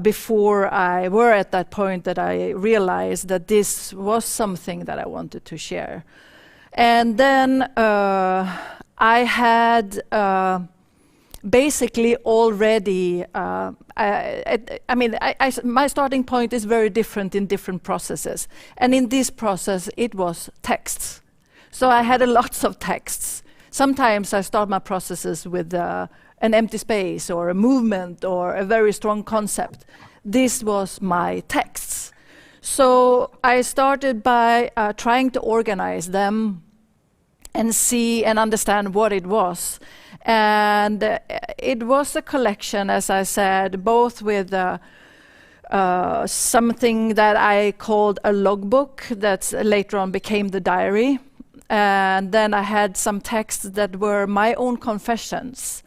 before I were at that point that I realized that this was something that I wanted to share. And then I had basically already, my starting point is very different in different processes. And in this process, it was texts. So I had lots of texts. Sometimes I start my processes with an empty space or a movement or a very strong concept. This was my texts. So I started by trying to organize them and see and understand what it was. And it was a collection, as I said, both with something that I called a logbook that later on became the diary. And then I had some texts that were my own confessions.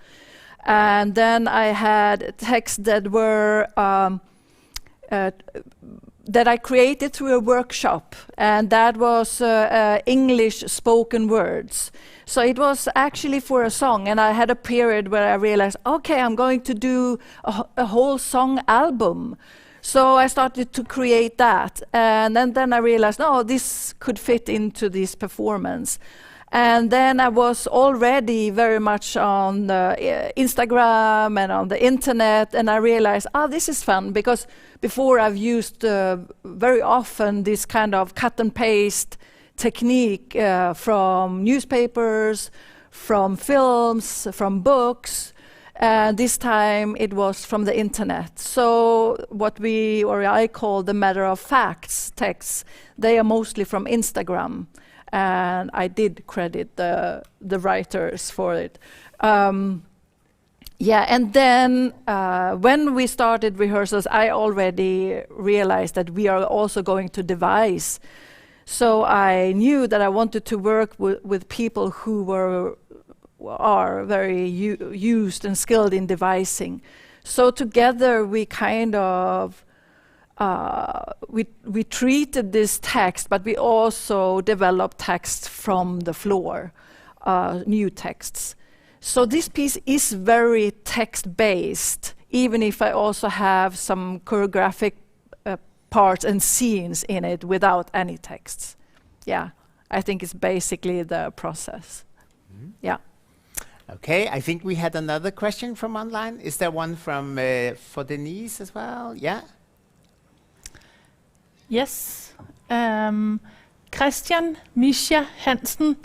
And then I had texts that were that I created through a workshop, and that was English spoken words. So it was actually for a song, and I had a period where I realized, okay, I'm going to do a whole song album. So I started to create that, and then I realized, no, this could fit into this performance. And then I was already very much on Instagram and on the internet, and I realized, this is fun, because before I've used very often this kind of cut and paste technique from newspapers, from films, from books. This time it was from the internet. So what I call the matter of facts texts, they are mostly from Instagram. And I did credit the writers for it. And then when we started rehearsals, I already realized that we are also going to devise. So I knew that I wanted to work with people who are very used and skilled in devising. So together we kind of we treated this text, but we also developed text from the floor, new texts. So this piece is very text-based, even if I also have some choreographic parts and scenes in it without any texts. Yeah, I think it's basically the process. Mm-hmm. Yeah. Okay, I think we had another question from online. Is there one from for Denise as well? Yeah. Yes. Christian Misha Hansen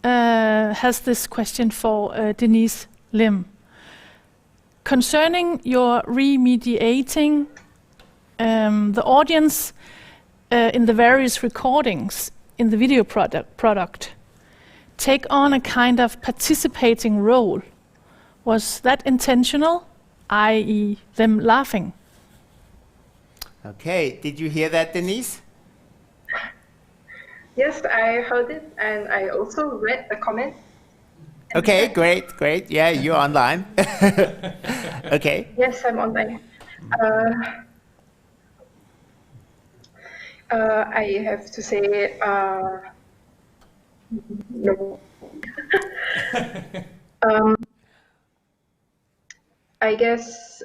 has this question for Denise Lim. Concerning your remediating the audience in the various recordings in the video product take on a kind of participating role. Was that intentional, i.e. them laughing? Okay, did you hear that, Denise? Yes, I heard it, and I also read the comment. Okay, great. Yeah, you're online. Okay. Yes, I'm online. I have to say no. I guess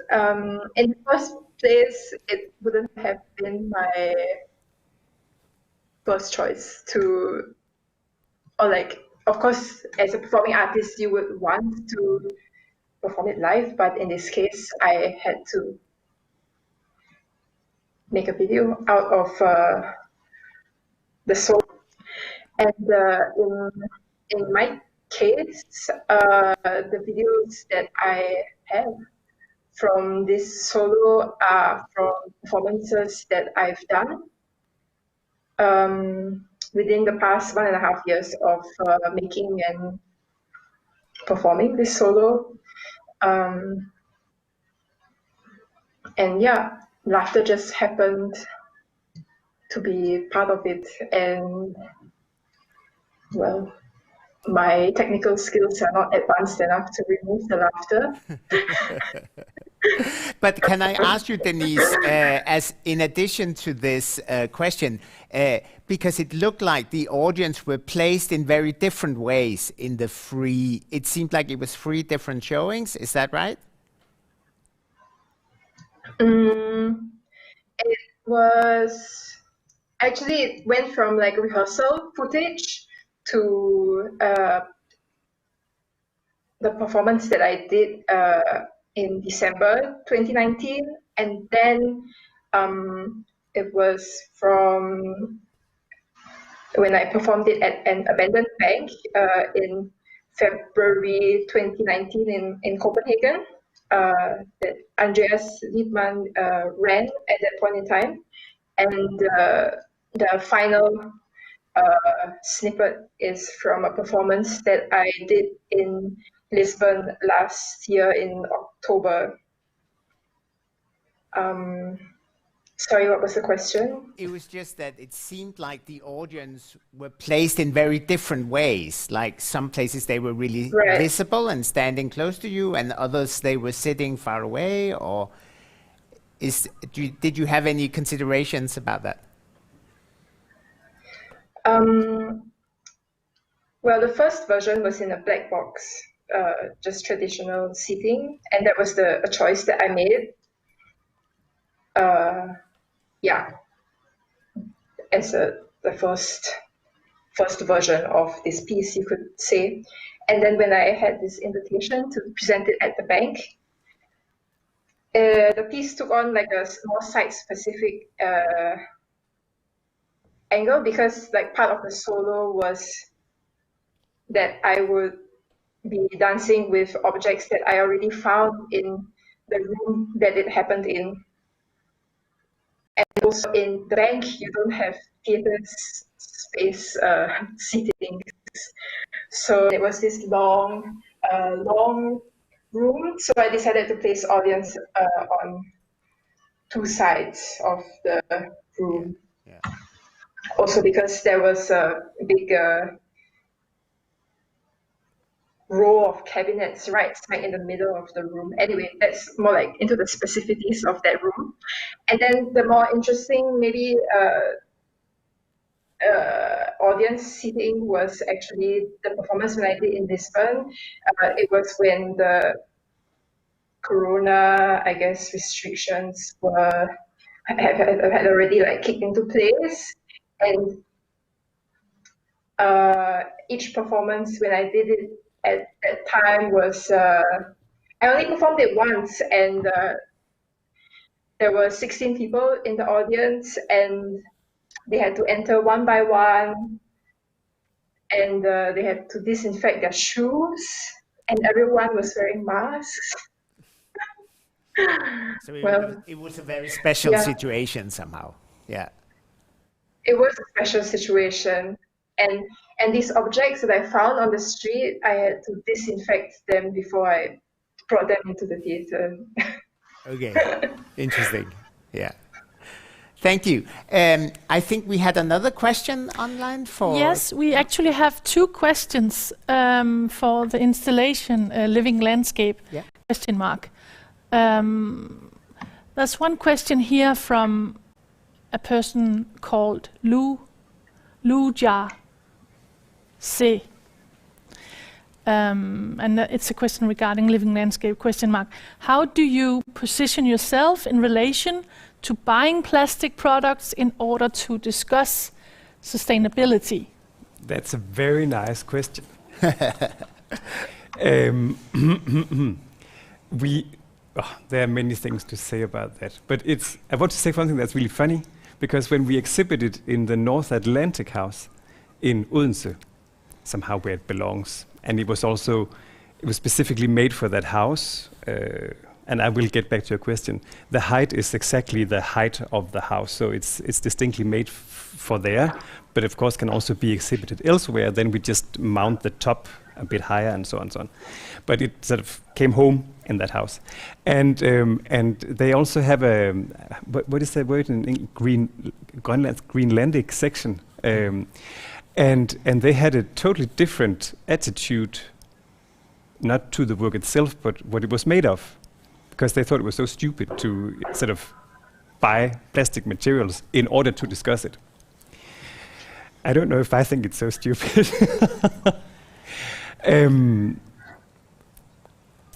in the first place, it wouldn't have been my first choice to, or like, of course, as a performing artist, you would want to perform it live, but in this case, I had to make a video out of the solo. And in my case, the videos that I have from this solo are from performances that I've done within the past 1.5 years of making and performing this solo. And yeah, laughter just happened to be part of it. And well, my technical skills are not advanced enough to remove the laughter. But can I ask you, Denise, as in addition to this question, because it looked like the audience were placed in very different ways in the it seemed like it was 3 different showings, is that right? It was, actually it went from like rehearsal footage to the performance that I did in December 2019, and then it was from when I performed it at an abandoned bank in February 2019 in Copenhagen that Andreas Liebmann ran at that point in time. And the final snippet is from a performance that I did in Lisbon last year in October. Sorry, what was the question? It was just that it seemed like the audience were placed in very different ways. Like some places they were really visible and standing close to you, and others they were sitting far away. Or did you have any considerations about that? Well, the first version was in a black box, just traditional seating, and that was a choice that I made. Yeah, as the first version of this piece, you could say. And then when I had this invitation to present it at the bank, the piece took on like a more site-specific angle, because like part of the solo was that I would be dancing with objects that I already found in the room that it happened in. And also in the bank, you don't have theater space seating. So it was this long room. So I decided to place audience on two sides of the room. Yeah. Also because there was a big row of cabinets right in the middle of the room. Anyway, that's more like into the specificities of that room. And then the more interesting maybe audience seating was actually the performance when I did in Lisbon. It was when the Corona, I guess, restrictions had already like kicked into place. And each performance when I did it at that time was, I only performed it once, and there were 16 people in the audience, and they had to enter one by one, and they had to disinfect their shoes, and everyone was wearing masks. So it was a very special situation somehow. Yeah. It was a special situation. And these objects that I found on the street, I had to disinfect them before I brought them into the theater. Okay, interesting. Yeah. Thank you. I think we had another question online for... Yes, we actually have two questions for the installation, Living Landscape, question mark. There's one question here from a person called Lu Jia Se. And it's a question regarding Living Landscape, question mark. How do you position yourself in relation to buying plastic products in order to discuss sustainability? That's a very nice question. There are many things to say about that, but I want to say something that's really funny, because when we exhibited in the North Atlantic House in Odense, somehow where it belongs, and it was specifically made for that house, and I will get back to your question. The height is exactly the height of the house, so it's distinctly made for there, but of course can also be exhibited elsewhere. Then we just mount the top a bit higher and so on and so on. But it sort of came home in that house, and they also have a what is that word in Greenlandic section, and they had a totally different attitude, not to the work itself, but what it was made of, because they thought it was so stupid to sort of buy plastic materials in order to discuss it. I don't know if I think it's so stupid.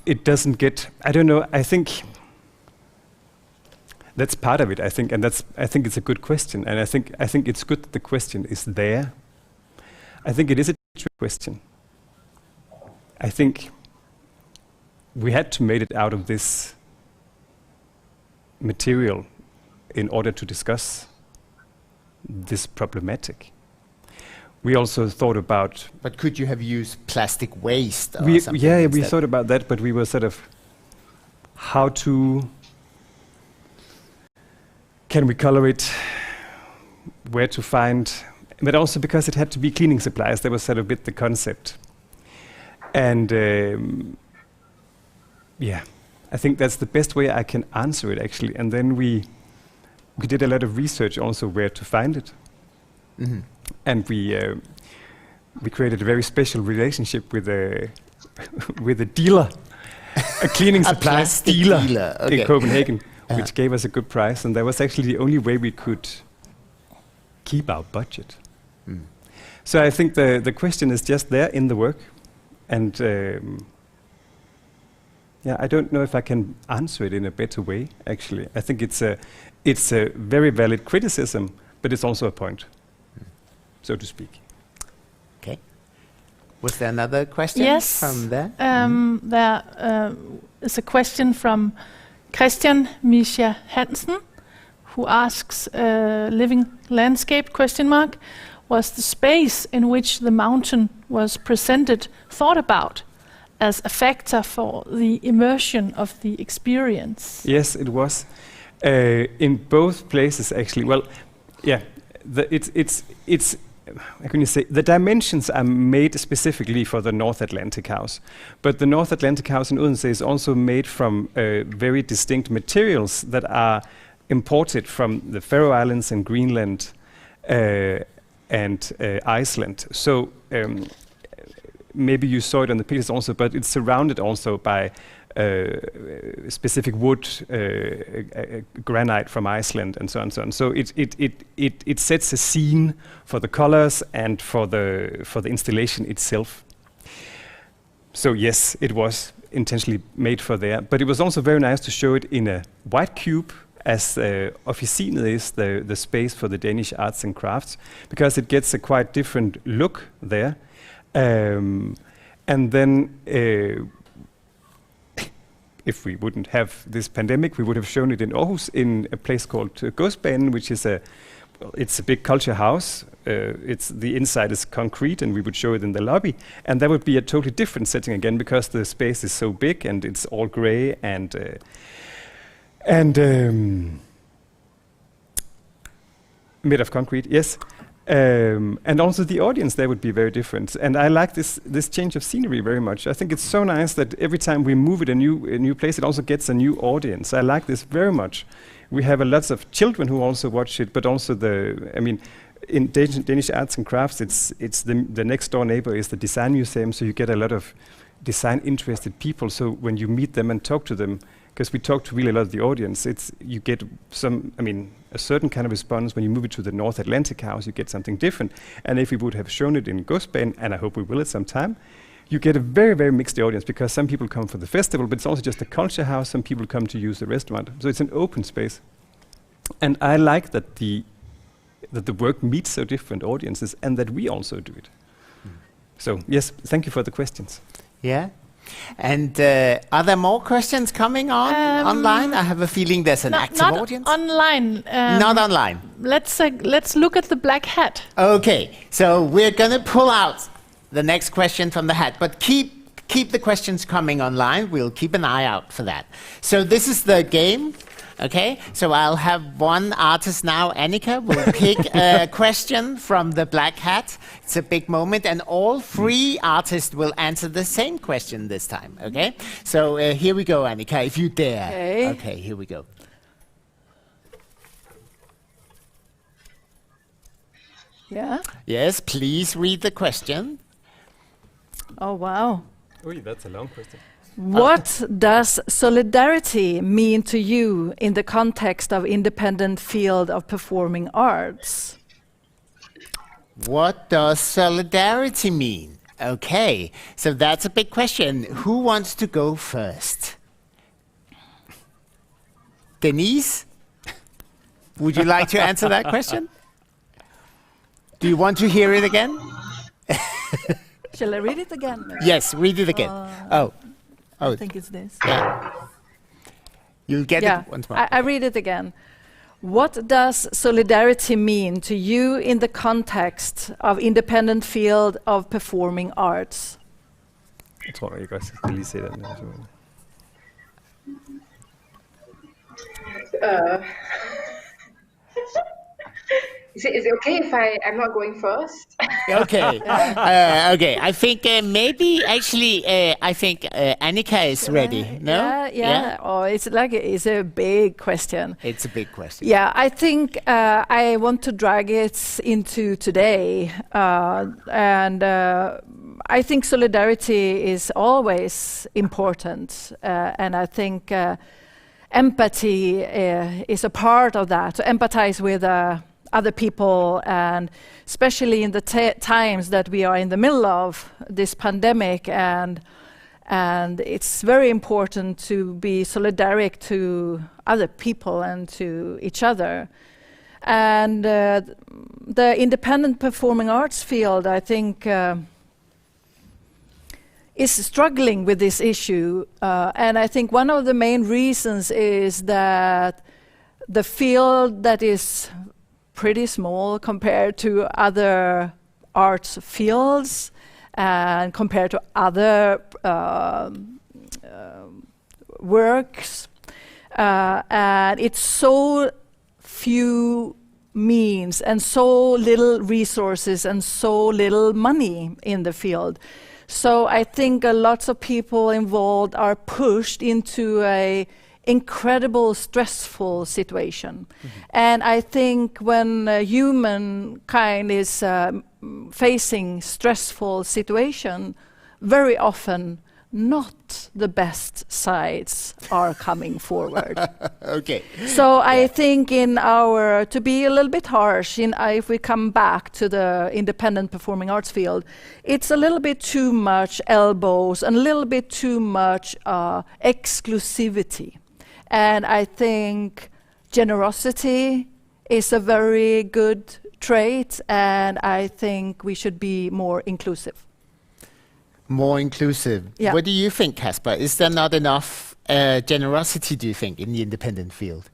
It doesn't get, I don't know, I think that's part of it, I think, and I think it's a good question, and I think it's good that the question is there. I think it is a trick question. I think we had to make it out of this material in order to discuss this problematic. We also thought about... But could you have used plastic waste or something? Yeah, we instead? thought about that, but we were sort of... How to... Can we color it? Where to find... But also because it had to be cleaning supplies, that was sort of a bit the concept. And yeah, I think that's the best way I can answer it, actually. And then we did a lot of research also where to find it. Mm-hmm. And we created a very special relationship with a with a dealer, a cleaning supplies plastic dealer okay. in Copenhagen, which gave us a good price. And that was actually the only way we could keep our budget. Mm. So I think the question is just there in the work. And yeah, I don't know if I can answer it in a better way, actually. I think it's a very valid criticism, but it's also a point, so to speak. Okay. Was there another question Yes. from there? There is a question from Christian Misha Hansen, who asks, living landscape, ? Was the space in which the mountain was presented thought about as a factor for the immersion of the experience? Yes, it was. In both places, actually. Well, yeah, it's how can you say, the dimensions are made specifically for the North Atlantic house, but the North Atlantic house in Odense is also made from very distinct materials that are imported from the Faroe Islands and Greenland and Iceland. So maybe you saw it on the pictures also, but it's surrounded also by specific wood, granite from Iceland, and so on and so on. So it sets a scene for the colors and for the installation itself. So yes, it was intentionally made for there, but it was also very nice to show it in a white cube, as Officinet is the space for the Danish arts and crafts, because it gets a quite different look there. And then if we wouldn't have this pandemic, we would have shown it in Aarhus in a place called Godsbanen, which is it's a big culture house. The inside is concrete, and we would show it in the lobby, and that would be a totally different setting again, because the space is so big and it's all gray and made of concrete, yes. And also the audience there would be very different. And I like this change of scenery very much. I think it's so nice that every time we move it a new place, it also gets a new audience. I like this very much. We have lots of children who also watch it, but also in Danish arts and crafts, it's the next door neighbor is the design museum, so you get a lot of design interested people. So when you meet them and talk to them, because we talk to really a lot of the audience, you get a certain kind of response. When you move it to the North Atlantic house, you get something different. And if we would have shown it in Godsbanen, and I hope we will at some time, you get a very, very mixed audience, because some people come for the festival, but it's also just a culture house. Some people come to use the restaurant. So it's an open space. And I like that the work meets so different audiences, and that we also do it. So yes, thank you for the questions. Yeah. And are there more questions coming online? I have a feeling there's an active audience. Online. Not online. Let's look at the black hat. Okay, so we're going to pull out the next question from the hat, but keep the questions coming online. We'll keep an eye out for that. So this is the game. Okay, so I'll have one artist now, Annika, will pick a question from the black hat. It's a big moment, and all three artists will answer the same question this time, okay? So here we go, Annika, if you dare. Okay. Okay, here we go. Yeah. Yes, please read the question. Oh, wow. Oh, that's a long question. What does solidarity mean to you in the context of independent field of performing arts? What does solidarity mean? Okay, so that's a big question. Who wants to go first? Denise? Would you like to answer that question? Do you want to hear it again? Shall I read it again? Yes, read it again. I think it's this. Yeah. You'll get it once more. I read it again. What does solidarity mean to you in the context of independent field of performing arts? Jeg tror ikke også, jeg skal lige se den. Is it okay if I'm not going first? Okay. Okay. I think maybe actually I think Annika is ready. No? Yeah. Oh, it's a big question. It's a big question. Yeah, I think I want to drag it into today, and I think solidarity is always important, and I think empathy is a part of that. To empathize with other people, and especially in the times that we are in the middle of this pandemic, and it's very important to be solidaric to other people and to each other. And the independent performing arts field, I think, is struggling with this issue, and I think one of the main reasons is that the field that is pretty small compared to other arts fields and compared to other works, and it's so few means and so little resources and so little money in the field. So I think lots of people involved are pushed into a incredible stressful situation. And I think when humankind is facing stressful situation, very often not the best sides are coming forward. Okay. So I think to be a little bit harsh, if we come back to the independent performing arts field, it's a little bit too much elbows and a little bit too much exclusivity. And I think generosity is a very good trait, and I think we should be more inclusive. More inclusive. Yeah. What do you think, Kasper? Is there not enough generosity, do you think, in the independent field?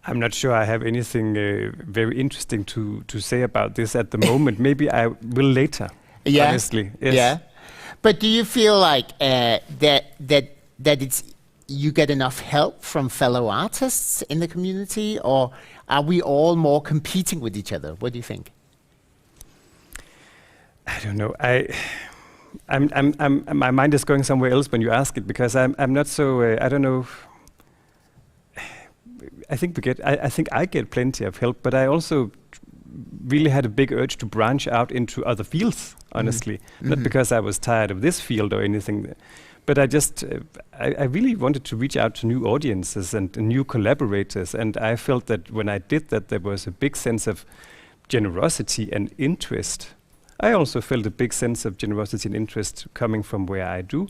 I'm not sure I have anything very interesting to say about this at the moment. Maybe I will later, honestly. Yes. Yeah. But do you feel like that you get enough help from fellow artists in the community, or are we all more competing with each other? What do you think? I don't know. My mind is going somewhere else when you ask it, because I'm not so. I don't know. I think I get plenty of help, but I also really had a big urge to branch out into other fields. Honestly, not because I was tired of this field or anything, but I just I really wanted to reach out to new audiences and new collaborators, and I felt that when I did that, there was a big sense of generosity and interest. I also felt a big sense of generosity and interest coming from where I do.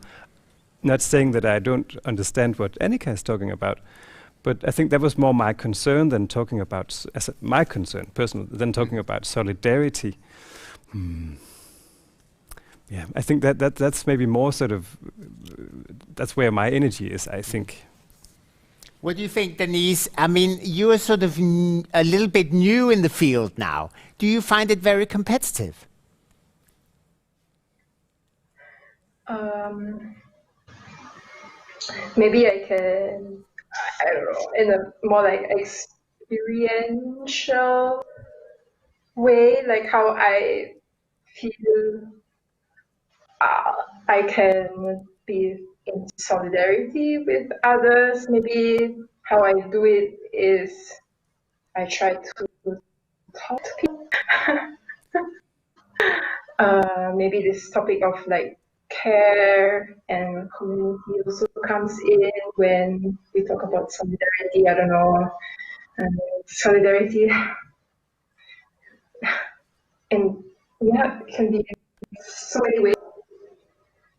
Not saying that I don't understand what Annika is talking about, but I think that was more my concern than talking about, my concern, personal, than talking about solidarity. Yeah, I think that's maybe more sort of, that's where my energy is, I think. What do you think, Denise? I mean, you are sort of a little bit new in the field now. Do you find it very competitive? Maybe I can, I don't know, in a more like experiential way, like how I feel I can be in solidarity with others. Maybe how I do it is I try to talk to people. Maybe this topic of like care and community also comes in when we talk about solidarity. I don't know, solidarity, and yeah, it can be in so many ways.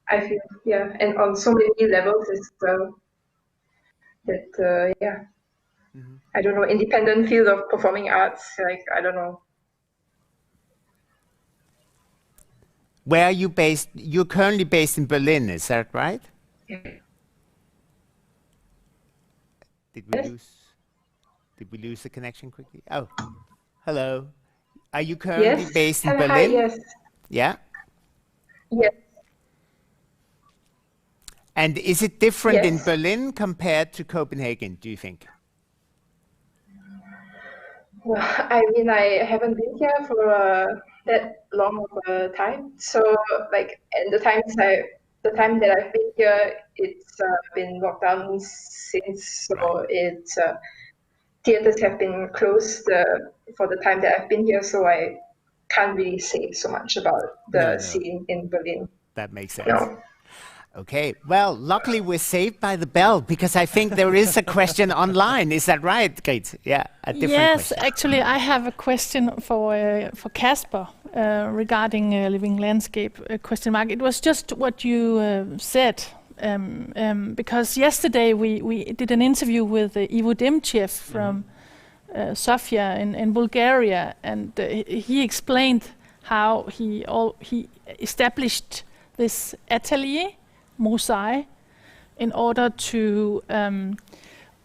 I feel, yeah, and on so many levels as well. That I don't know, independent field of performing arts. Like I don't know. Where are you based? You're currently based in Berlin, is that right? Yeah. Did we lose? Did we lose the connection quickly? Oh, hello. Are you currently Yes. based in Hello, Berlin? hi, yes. Yeah. Yes. And is it different in Yes. Berlin compared to Copenhagen, do you think? Well, I mean, I haven't been here for that long of a time. So, like, and the time that I've been here, it's been locked down since. So it's theaters have been closed for the time that I've been here. So I can't really say so much about the No. scene in Berlin. That makes sense. No. Okay, well, luckily we're saved by the bell because I think there is a question online. Is that right, Kate? Yeah, a different Yes, question. actually, I have a question for Kasper regarding living landscape. Question mark. It was just what you said because yesterday we did an interview with Ivo Demchev from Sofia in Bulgaria, and he explained how he established this atelier Mosai in order to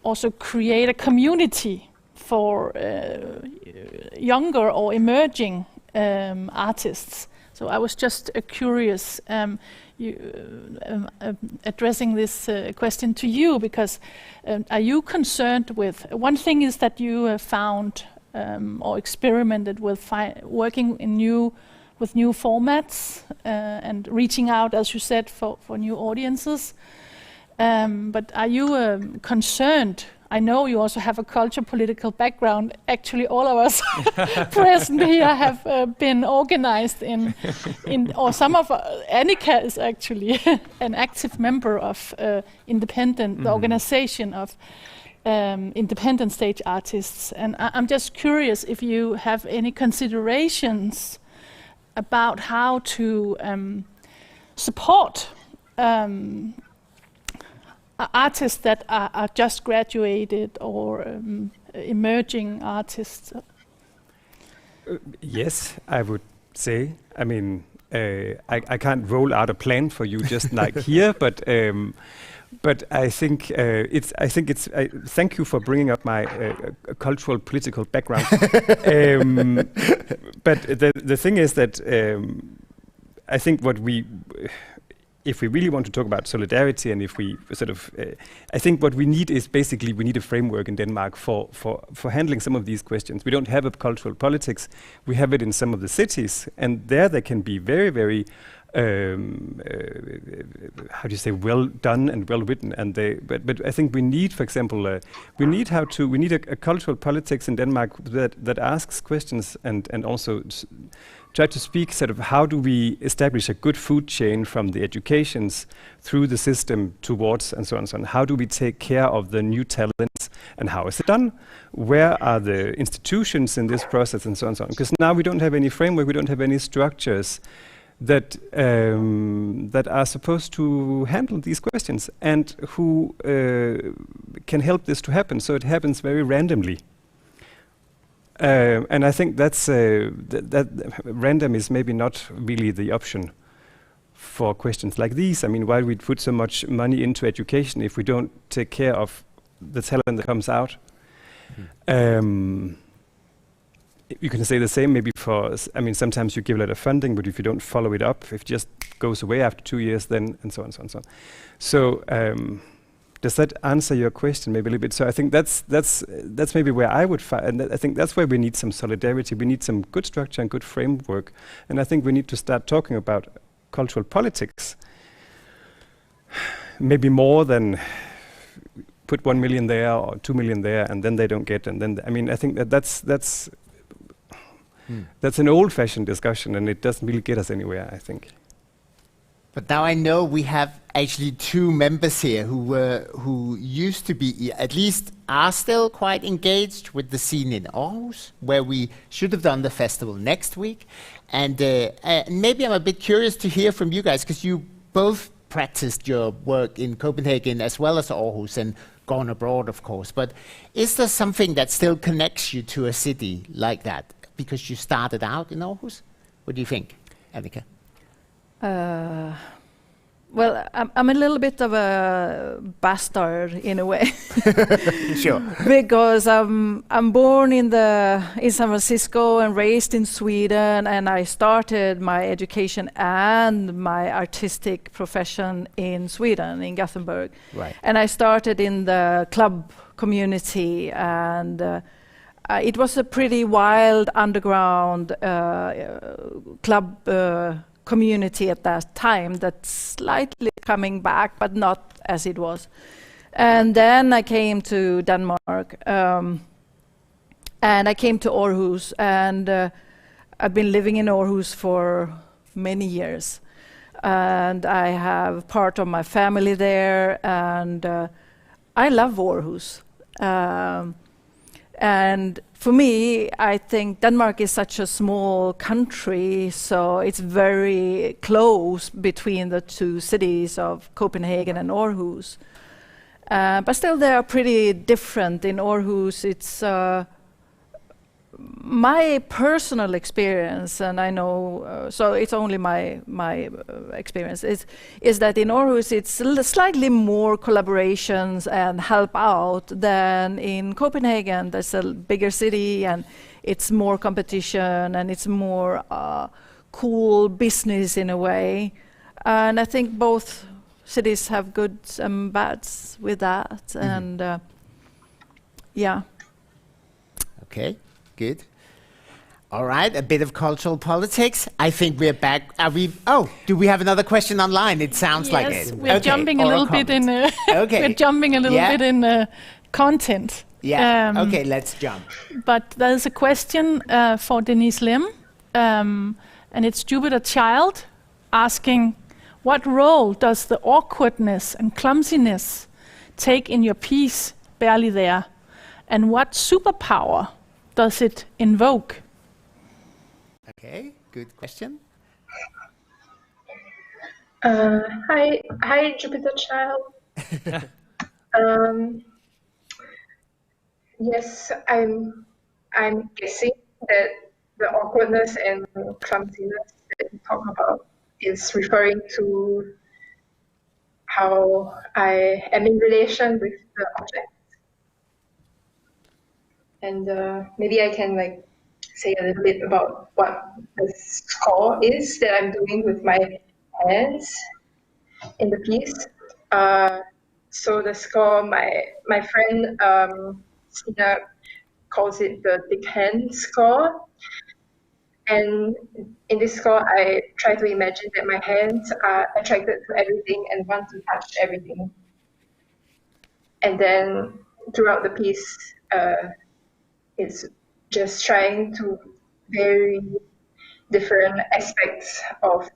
also create a community for younger or emerging artists. So I was just curious, addressing this question to you, because are you concerned with, one thing is that you found or experimented with working in with new formats and reaching out, as you said, for new audiences. But are you concerned? I know you also have a culture-political background. Actually, all of us present here have been organized or some of Annika is actually an active member of the organization of independent stage artists. And I'm just curious if you have any considerations about how to support artists that are just graduated or emerging artists. Yes, I would say. I mean, I can't roll out a plan for you just like here, but I think thank you for bringing up my cultural political background. But the thing is that I think if we really want to talk about solidarity, and if we I think what we need is basically we need a framework in Denmark for handling some of these questions. We don't have a cultural politics. We have it in some of the cities, and there they can be very, very how do you say, well done and well written, and but I think we need, for example, we need a cultural politics in Denmark that asks questions and also try to speak sort of how do we establish a good food chain from the educations through the system towards and so on and so on. How do we take care of the new talents and how is it done? Where are the institutions in this process and so on and so on? Because now we don't have any framework, we don't have any structures that are supposed to handle these questions and who can help this to happen. So it happens very randomly. And I think that random is maybe not really the option for questions like these. I mean, why we put so much money into education if we don't take care of the talent that comes out? You can say the same maybe sometimes you give a lot of funding, but if you don't follow it up, if it just goes away after 2 years, then and so on, so on, so on. So does that answer your question maybe a little bit? So I think that's maybe where I would find, and I think that's where we need some solidarity. We need some good structure and good framework, and I think we need to start talking about cultural politics, maybe more than put 1 million there or 2 million there, and then they don't get, and then I mean I think that's an old-fashioned discussion, and it doesn't really get us anywhere, I think. But now I know we have actually 2 members here who used to be, at least are still quite engaged with the scene in Aarhus, where we should have done the festival next week. And maybe I'm a bit curious to hear from you guys, because you both practiced your work in Copenhagen as well as Aarhus and gone abroad, of course. But is there something that still connects you to a city like that? Because you started out in Aarhus? What do you think, Annika? Well, I'm a little bit of a bastard in a way. Sure. Because I'm born in San Francisco and raised in Sweden, and I started my education and my artistic profession in Sweden, in Gothenburg. Right. And I started in the club community, and it was a pretty wild underground club community at that time, that's slightly coming back, but not as it was. And then I came to Denmark, and I came to Aarhus, and I've been living in Aarhus for many years. And I have part of my family there, and I love Aarhus. And for me, I think Denmark is such a small country, so it's very close between the two cities of Copenhagen and Aarhus. But still, they are pretty different. In Aarhus, it's my personal experience, and I know, so it's only my experience, is that in Aarhus it's slightly more collaborations and help out than in Copenhagen. There's a bigger city, and it's more competition, and it's more cool business in a way. And I think both cities have goods and bads with that, and yeah. Okay. Good. All right, a bit of cultural politics. I think we're back. Do we have another question online? It sounds like it. Yes, we're jumping a little bit in. Okay. We're jumping a little bit in content. Yeah. Okay, let's jump. But there's a question for Denise Lim, and it's Jupiter Child asking, what role does the awkwardness and clumsiness take in your piece, Barely There, and what superpower does it invoke? Okay, good question. Hi, Jupiter Child. Yes, I'm guessing that the awkwardness and clumsiness that you talk about is referring to how I am in relation with the object. And maybe I can say a little bit about what the score is that I'm doing with my hands in the piece. So the score, my friend Stina calls it the big hand score. And in this score, I try to imagine that my hands are attracted to everything and want to touch everything. And then throughout the piece, it's just trying to vary different aspects of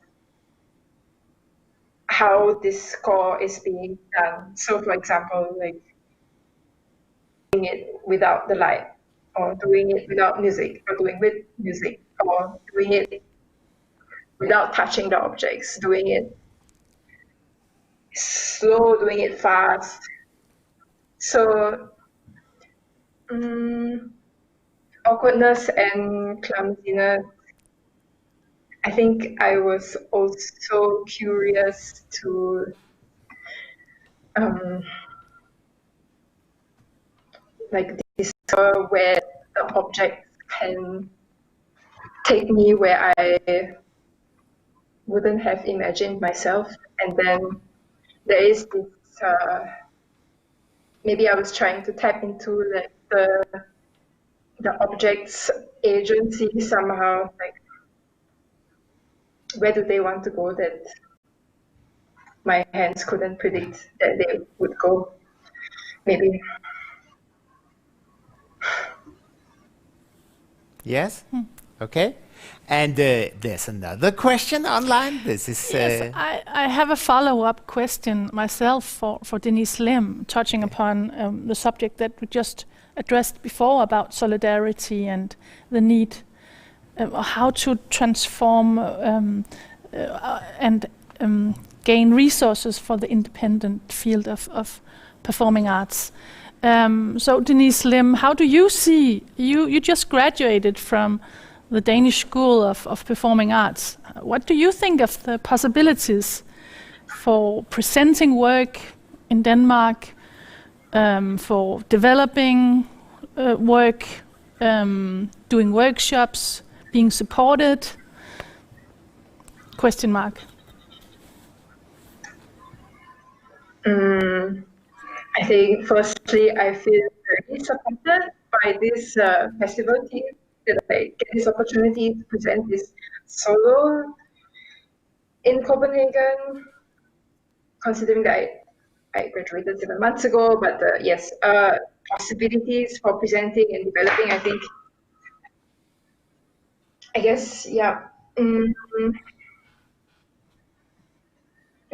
how this score is being done. So, for example, doing it without the light, or doing it without music, or doing with music, or doing it without touching the objects, doing it slow, doing it fast. So, awkwardness and clumsiness. I think I was also curious to discover where the object can take me where I wouldn't have imagined myself. And then there is this, maybe I was trying to tap into the object's agency somehow, where do they want to go that my hands couldn't predict that they would go, maybe. Yes? Okay. And there's another question online. This is... Yes, I have a follow-up question myself for Denise Lim, touching upon the subject that we just addressed before about solidarity and the need, how to transform and gain resources for the independent field of performing arts. So Denise Lim, how do you see, you just graduated from the Danish School of Performing Arts. What do you think of the possibilities for presenting work in Denmark, for developing work, doing workshops, being supported? Question mark. I think firstly, I feel very supported by this festival team that I get this opportunity to present this solo in Copenhagen, considering that I graduated 7 months ago, but yes, possibilities for presenting and developing, I guess, yeah.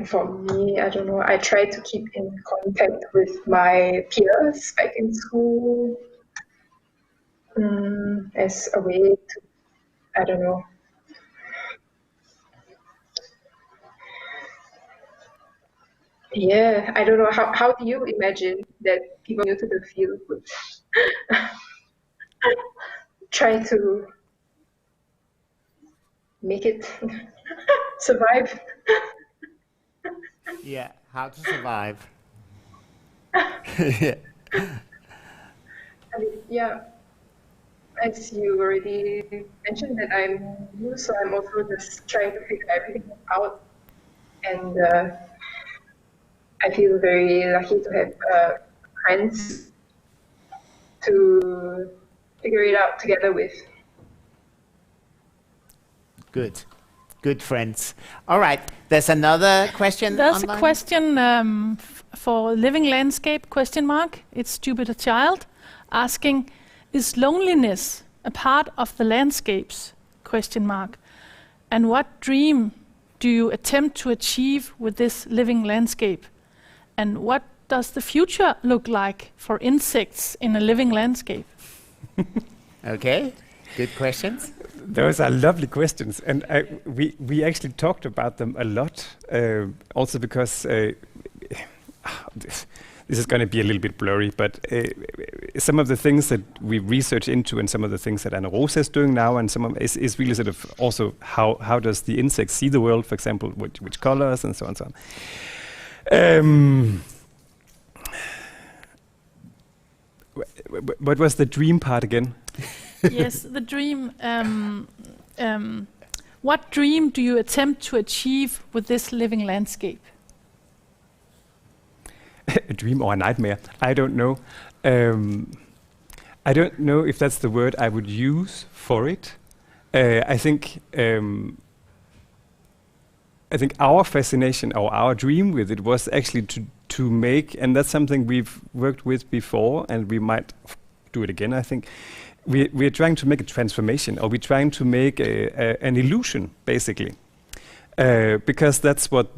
For me, I don't know, I try to keep in contact with my peers back in school as a way to, I don't know. Yeah, I don't know, how do you imagine that people new to the field would try to make it survive? Yeah, how to survive. Yeah. Yeah, as you already mentioned that I'm new, so I'm also just trying to figure everything out. And I feel very lucky to have friends to figure it out together with. Good. Good friends. All right, there's another question. There's online. a question for living landscape, question mark. It's Jupiter Child asking, is loneliness a part of the landscapes, question mark? And what dream do you attempt to achieve with this living landscape? And what does the future look like for insects in a living landscape? Okay, good questions. Those are lovely questions, and we actually talked about them a lot. Also because this is going to be a little bit blurry, but some of the things that we research into, and some of the things that Anna Rosa is doing now, and some of is really sort of also how does the insect see the world, for example, which colors and so on and so on. What was the dream part again? Yes, the dream. What dream do you attempt to achieve with this living landscape? A dream or a nightmare? I don't know. I don't know if that's the word I would use for it. I think our fascination or our dream with it was actually to make, and that's something we've worked with before, and we might do it again. I think we're trying to make a transformation, or we're trying to make an illusion, basically, because that's what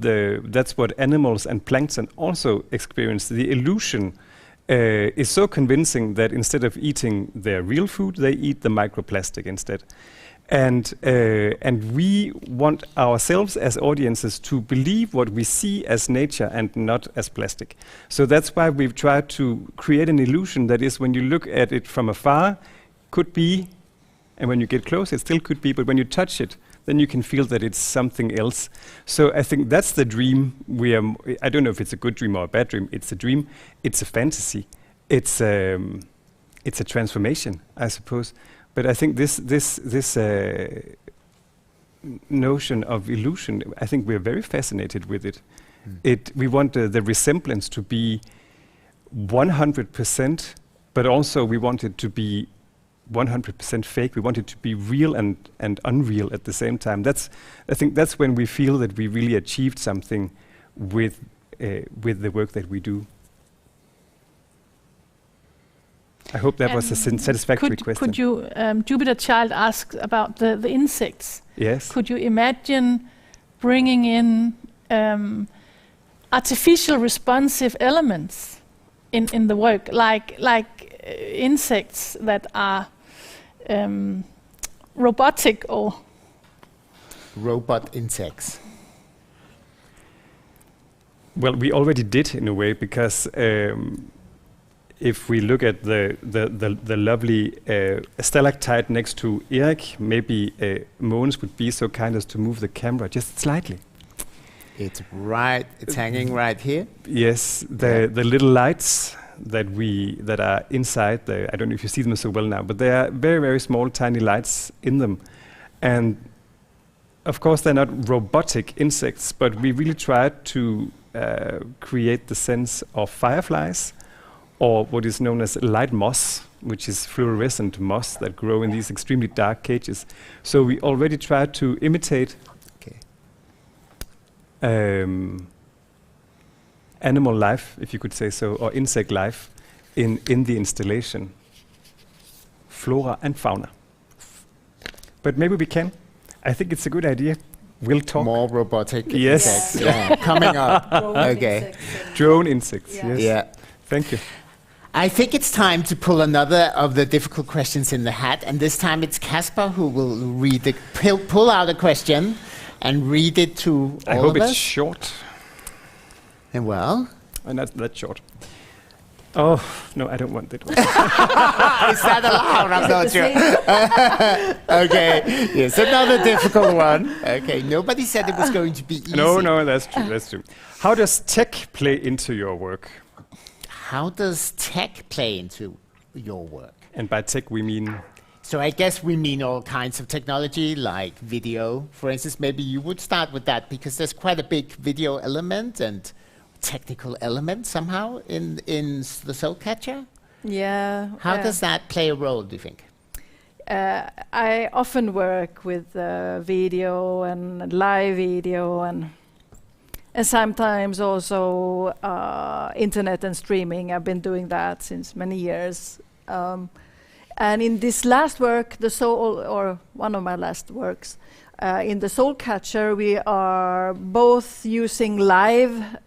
animals and plankton also experience. The illusion is so convincing that instead of eating their real food, they eat the microplastic instead. And we want ourselves as audiences to believe what we see as nature and not as plastic. So that's why we've tried to create an illusion that is, when you look at it from afar, could be, and when you get close, it still could be, but when you touch it, then you can feel that it's something else. So I think that's the dream I don't know if it's a good dream or a bad dream. It's a dream. It's a fantasy. It's a transformation, I suppose. But I think this notion of illusion, I think we're very fascinated with it. We want the resemblance to be 100%, but also we want it to be 100% fake. We want it to be real and unreal at the same time. I think that's when we feel that we really achieved something with the work that we do. I hope that was a satisfactory question. Could you, Jupiter Child asked about the insects. Yes. Could you imagine bringing in artificial responsive elements in the work, like insects that are robotic or robot insects? Well, we already did in a way, because if we look at the lovely stalactite next to Erik, maybe Mogens would be so kind as to move the camera just slightly. It's hanging right here. Yes, the little lights that are inside the, I don't know if you see them so well now, but they are very, very small, tiny lights in them. And of course, they're not robotic insects, but we really tried to create the sense of fireflies, or what is known as light moss, which is fluorescent moss that grow in these extremely dark cages. So we already tried to imitate animal life, if you could say so, or insect life in the installation, flora and fauna. But maybe we can. I think it's a good idea. We'll talk. More robotic yes. insects. Yeah, coming up. Okay. Drone insects. Yes. Yeah. Thank you. I think it's time to pull another of the difficult questions in the hat, and this time it's Casper who will read pull out a question and read it to all of us. I hope it's short. And well? And that's short. Oh, no, I don't want that one. Is that allowed? I'm not sure. Okay, yes, another difficult one. Okay, nobody said it was going to be easy. No, that's true, that's true. How does tech play into your work? How does tech play into your work? And by tech we mean? So I guess we mean all kinds of technology, like video. For instance, maybe you would start with that, because there's quite a big video element and technical element somehow in the Soul Catcher. Yeah. How does that play a role, do you think? I often work with video and live video and sometimes also internet and streaming. I've been doing that since many years. And in this last work, the Soul, or one of my last works, in the Soul Catcher, we are both using live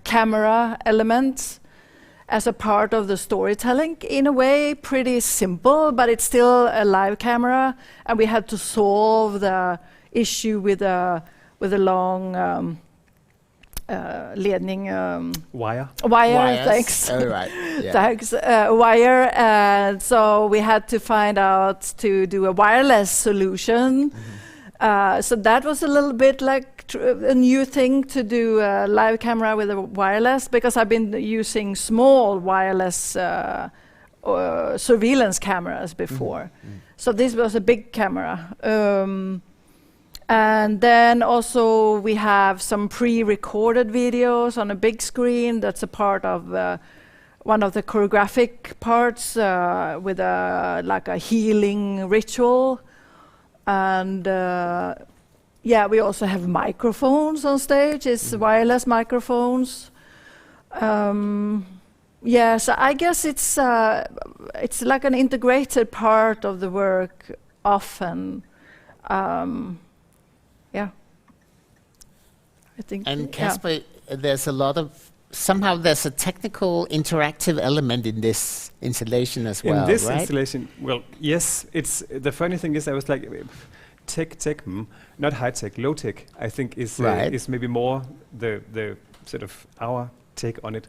camera elements as a part of the storytelling. In a way, pretty simple, but it's still a live camera, and we had to solve the issue with a long ledning wire. Wires. Thanks. Oh, right. Yeah. Thanks. Wire, and so we had to find out to do a wireless solution. Mm-hmm. So that was a little bit like a new thing to do a live camera with a wireless, because I've been using small wireless surveillance cameras before. Mm-hmm. So this was a big camera. And then also we have some pre-recorded videos on a big screen. That's a part of one of the choreographic parts with like a healing ritual. And we also have microphones on stage. It's wireless microphones. So I guess it's like an integrated part of the work often. I think. And Casper, there's a lot of, somehow there's a technical interactive element in this installation as well, in this right? installation, well, yes. It's the funny thing is, I was like, tech, not high tech, low tech. I think is maybe more the sort of our take on it.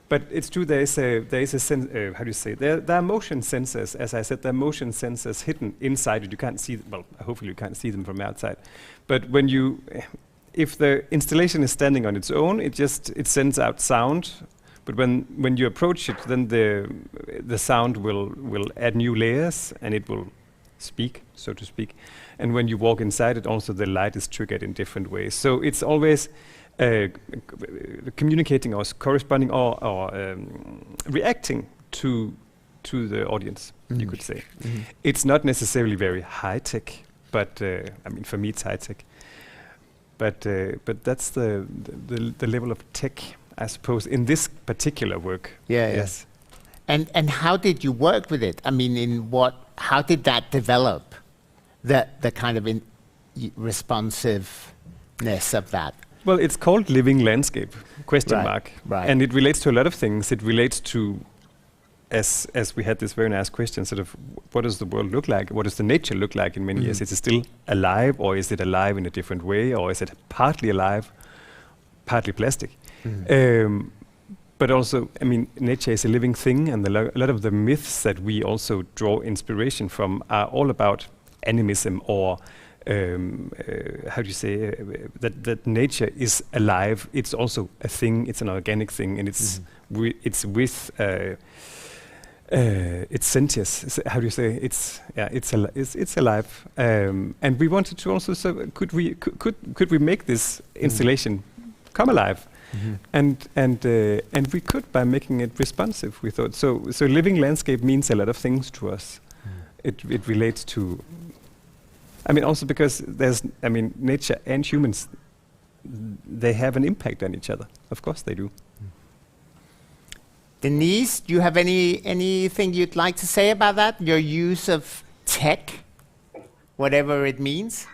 But it's true. There is a sense. How do you say? There are motion sensors. As I said, there are motion sensors hidden inside it. You can't see. Well, hopefully you can't see them from outside. But when you if the installation is standing on its own, it sends out sound. But when you approach it, then the sound will add new layers, and it will speak, so to speak. And when you walk inside it, also the light is triggered in different ways. So it's always communicating or corresponding or reacting to the audience, you could say. Mm-hmm. It's not necessarily very high tech, but I mean, for me it's high tech. But that's the level of tech, I suppose, in this particular work. Yes. And how did you work with it? I mean, how did that develop? The kind of responsiveness of that. Well, it's called Living Landscape, ? Right. And it relates to a lot of things. It relates to, as we had this very nice question, sort of, what does the world look like? What does the nature look like in many years? Is it still alive, or is it alive in a different way, or is it partly alive, partly plastic? But also, I mean, nature is a living thing, and a lot of the myths that we also draw inspiration from are all about animism or how do you say, that nature is alive. It's also a thing. It's an organic thing, and it's it's with it's sentience. How do you say? It's alive. And we wanted to also. So could we make this installation come alive? And we could by making it responsive. We thought so. Living landscape means a lot of things to us. It relates to. I mean, also because nature and humans, they have an impact on each other. Of course, they do. Denise, do you have anything you'd like to say about that? Your use of tech, whatever it means.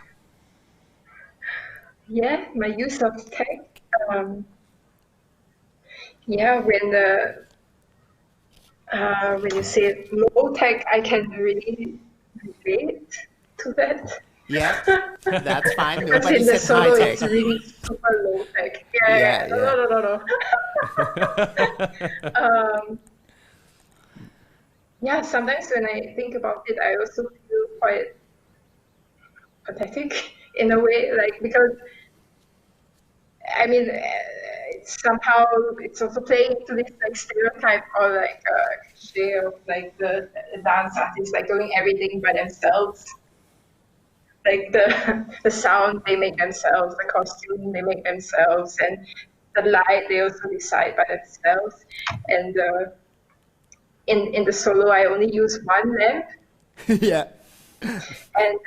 Yeah, my use of tech. When you say low tech, I can really relate to that. Yeah, that's fine. Because Nobody in the said high solo, tech. it's really super low tech. No. Sometimes when I think about it, I also feel quite pathetic in a way, like, because somehow it's also playing into this like stereotype or like cliche of like the dance artists like doing everything by themselves. Like the sound they make themselves, the costume they make themselves, and the light they also decide by themselves. And in the solo, I only use one lamp. Yeah. And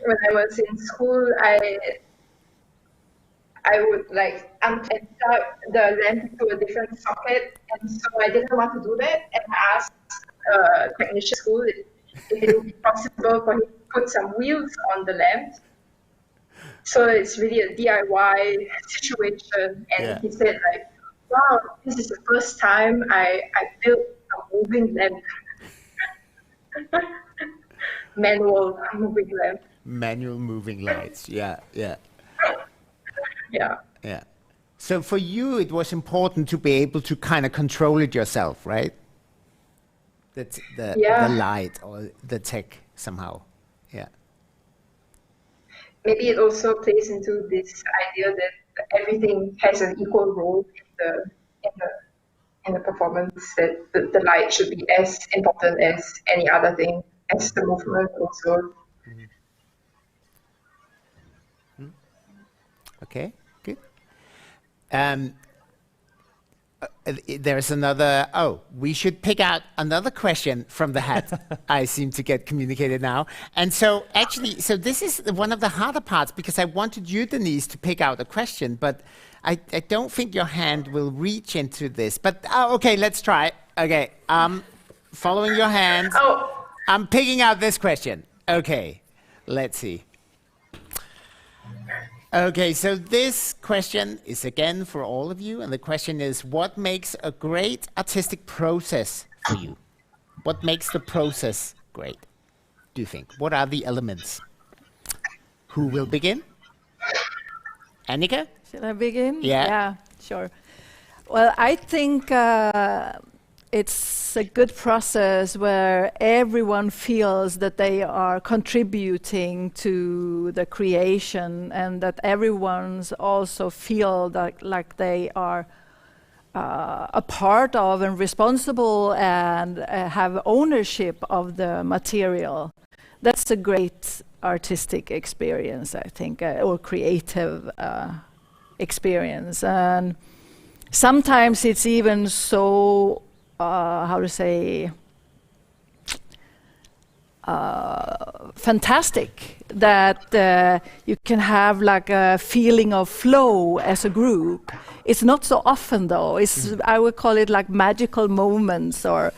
when I was in school, I would like plug the lamp into a different socket, and so I didn't want to do that. And I asked technician school if it would be possible for him to put some wheels on the lamp. So it's really a DIY situation. And he said like, wow, this is the first time I built a moving lamp. Manual moving lamp. Manual moving lights. Yeah. Yeah. So for you, it was important to be able to kind of control it yourself, right? That's the light or the tech somehow. Yeah. Maybe it also plays into this idea that everything has an equal role in the performance. That the light should be as important as any other thing, as the movement also. Okay, good. There's another, we should pick out another question from the hat. I seem to get communicated now. And so actually, this is one of the harder parts because I wanted you, Denise, to pick out a question, but I don't think your hand will reach into this. But, okay, let's try. Okay, following your hand. I'm picking out this question. Okay, let's see. Okay, so this question is again for all of you, and the question is, what makes a great artistic process for you? What makes the process great, do you think? What are the elements? Who will begin? Annika? Should I begin? Yeah, sure. Well, I think it's a good process where everyone feels that they are contributing to the creation, and that everyone's also feel that like they are a part of and responsible and have ownership of the material. That's a great artistic experience, I think, or creative experience. And sometimes it's even so fantastic that you can have like a feeling of flow as a group. It's not so often though. I would call it like magical moments, or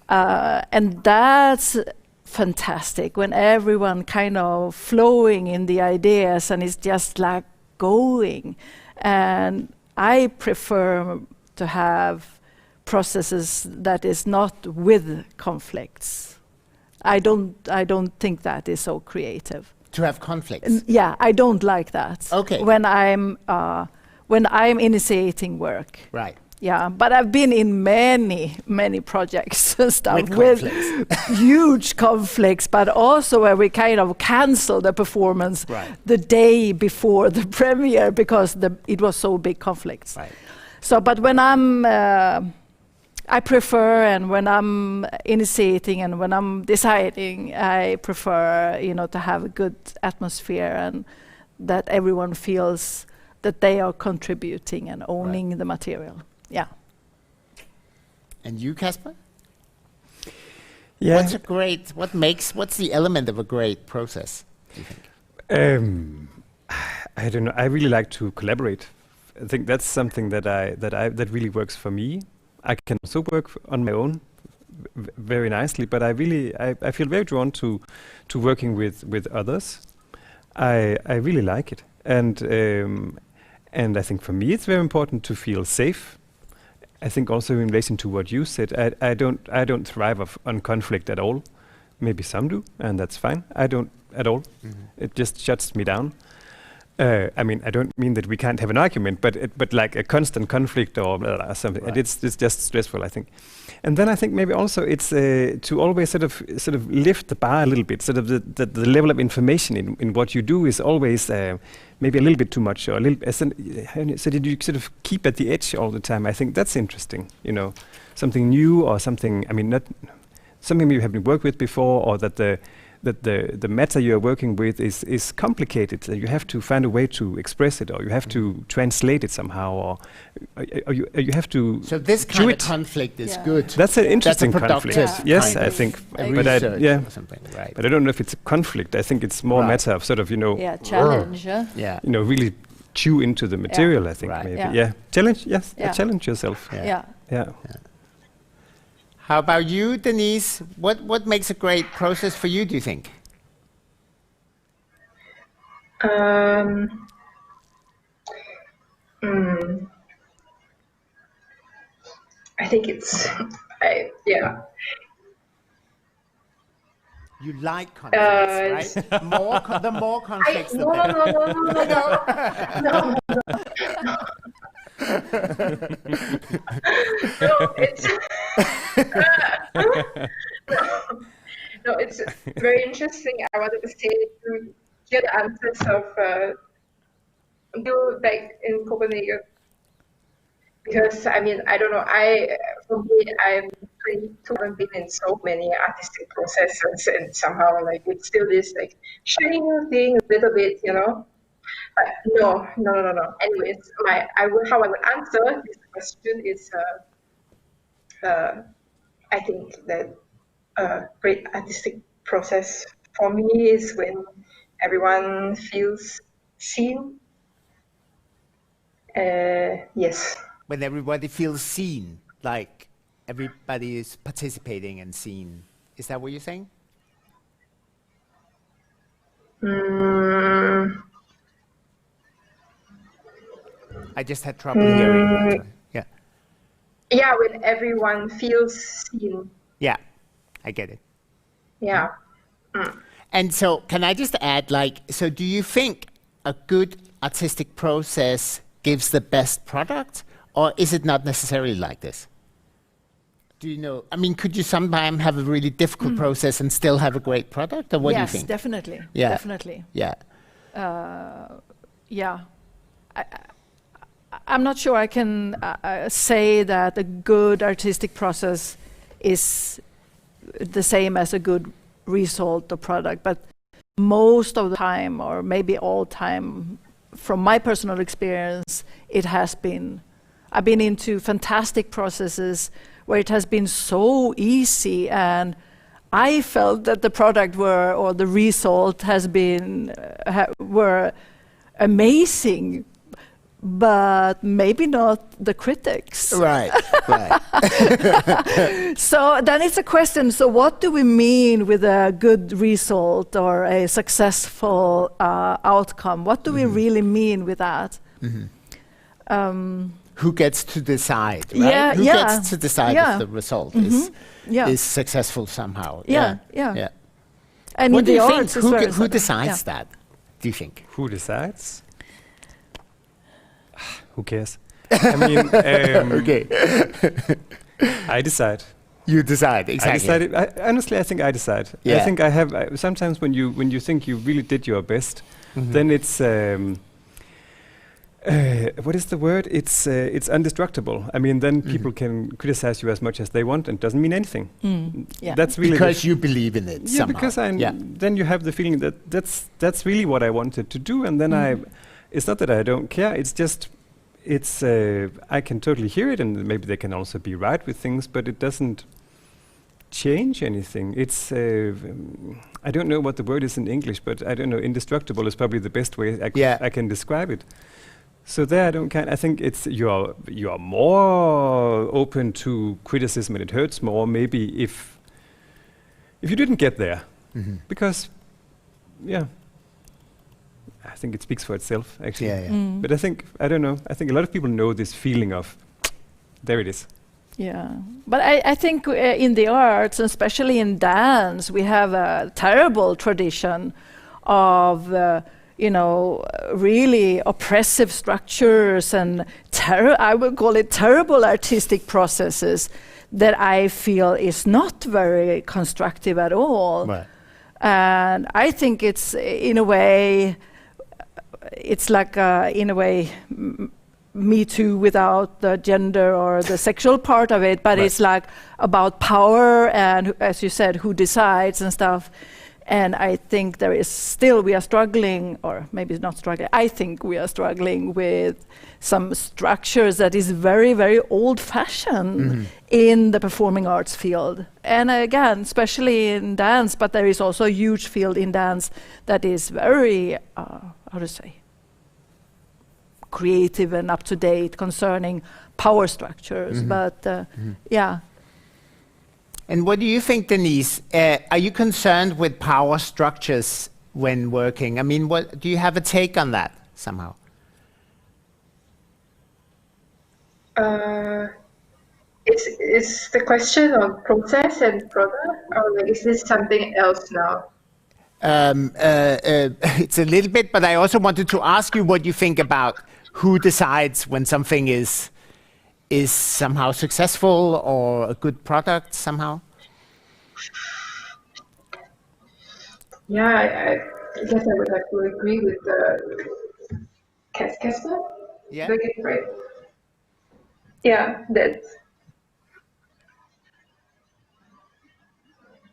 and that's fantastic when everyone kind of flowing in the ideas and it's just like going. And I prefer to have processes that is not with conflicts. I don't think that is so creative. To have conflicts? Yeah, I don't like that. Okay. When I'm initiating work. Right. Yeah, but I've been in many projects and stuff With with huge conflicts, but also where we kind of cancel the performance the day before the premiere because it was so big conflicts. Right. So, but when I prefer, and when I'm initiating and when I'm deciding, I prefer, to have a good atmosphere and that everyone feels that they are contributing and owning the material. Yeah. And you, Kasper? Yeah. What's the element of a great process, do you think? I don't know. I really like to collaborate. I think that's something that really works for me. I can also work on my own very nicely, but I feel very drawn to working with others. I really like it, and I think for me it's very important to feel safe. I think also in relation to what you said, I don't thrive on conflict at all. Maybe some do, and that's fine. I don't at all. It just shuts me down. I mean, I don't mean that we can't have an argument, but like a constant conflict or something. Right. It's just stressful, I think. And then I think maybe also it's to always sort of lift the bar a little bit. Sort of the level of information in what you do is always maybe a little bit too much, or a little. So that you sort of keep at the edge all the time. I think that's interesting. Something new or something. I mean, not something you haven't worked with before, or that the matter you're working with is complicated. You have to find a way to express it, or you have to translate it somehow, or you have to. So this kind of conflict is good. That's an interesting conflict. Yes, I think. But something, right. But I don't know if it's a conflict. I think it's more a matter of sort of challenge. Really chew into the material. I think maybe challenge. Yes, challenge yourself. Yeah. How about you, Denise? What makes a great process for you, do you think? I think it's, You like conflicts, right? The more conflicts, the better. No. No, it's very interesting. I wanted to say to get answers of you back in Copenhagen, because I mean, I don't know. For me, I'm 22. I've been in so many artistic processes, and somehow like it's still this like shiny new thing a little bit, No. Anyways, how I would answer this question is, I think that a great artistic process for me is when everyone feels seen. Yes. When everybody feels seen, like everybody is participating and seen. Is that what you're saying? I just had trouble hearing. Yeah. Yeah, when everyone feels seen. Yeah, I get it. Yeah. And so, can I just add, so do you think a good artistic process gives the best product, or is it not necessarily like this? Do you know? I mean, could you sometimes have a really difficult process and still have a great product, or what do you think? Yes, definitely. Yeah. Definitely. Yeah. I'm not sure I can say that a good artistic process is the same as a good result or product, but most of the time, or maybe all time, from my personal experience, it has been. I've been into fantastic processes where it has been so easy, and I felt that the product or the result has been were amazing, but maybe not the critics. Right. So then it's a question, so what do we mean with a good result or a successful outcome? What do we really mean with that? Who gets to decide, right? Who gets to decide if the result is successful somehow? Yeah. And what do you think? who Who decides that, do you think? Who decides? Who cares? I mean, Okay. I decide. You decide, I exactly. decided. Honestly, I think I decide. Yeah. I think I have. Sometimes when you think you really did your best, then it's what is the word? It's indestructible. I mean, then people can criticize you as much as they want, and it doesn't mean anything. Yeah. That's really Because you believe in it yeah. somehow. Because Yeah. then you have the feeling that that's really what I wanted to do, and then it's not that I don't care. It's just I can totally hear it, and maybe they can also be right with things, but it doesn't change anything. It's I don't know what the word is in English, but I don't know. Indestructible is probably the best way I can describe it. So there, I don't care. I think it's you are more open to criticism, and it hurts more maybe if you didn't get there, because I think it speaks for itself actually. Yeah. But I don't know. I think a lot of people know this feeling of there it is. Yeah, but I think in the arts, and especially in dance, we have a terrible tradition of really oppressive structures and I would call it terrible artistic processes that I feel is not very constructive at all. Right. And I think it's in a way, it's like in a way. Me Too without the gender or the sexual part of it, but Right. it's like about power and, as you said, who decides and stuff. And I think there is still, we are struggling, or maybe not struggling, I think we are struggling with some structures that is very, very old-fashioned in the performing arts field. And again, especially in dance, but there is also a huge field in dance that is very, how to say, creative and up-to-date concerning power structures. But yeah. And what do you think, Denise? Are you concerned with power structures when working? I mean, what do you have a take on that somehow? Is the question of process and product, or like is this something else now? It's a little bit, but I also wanted to ask you what you think about who decides when something is somehow successful or a good product somehow. Yeah, I guess I would have to agree with Casper. Yeah. Did I get it right? Yeah, that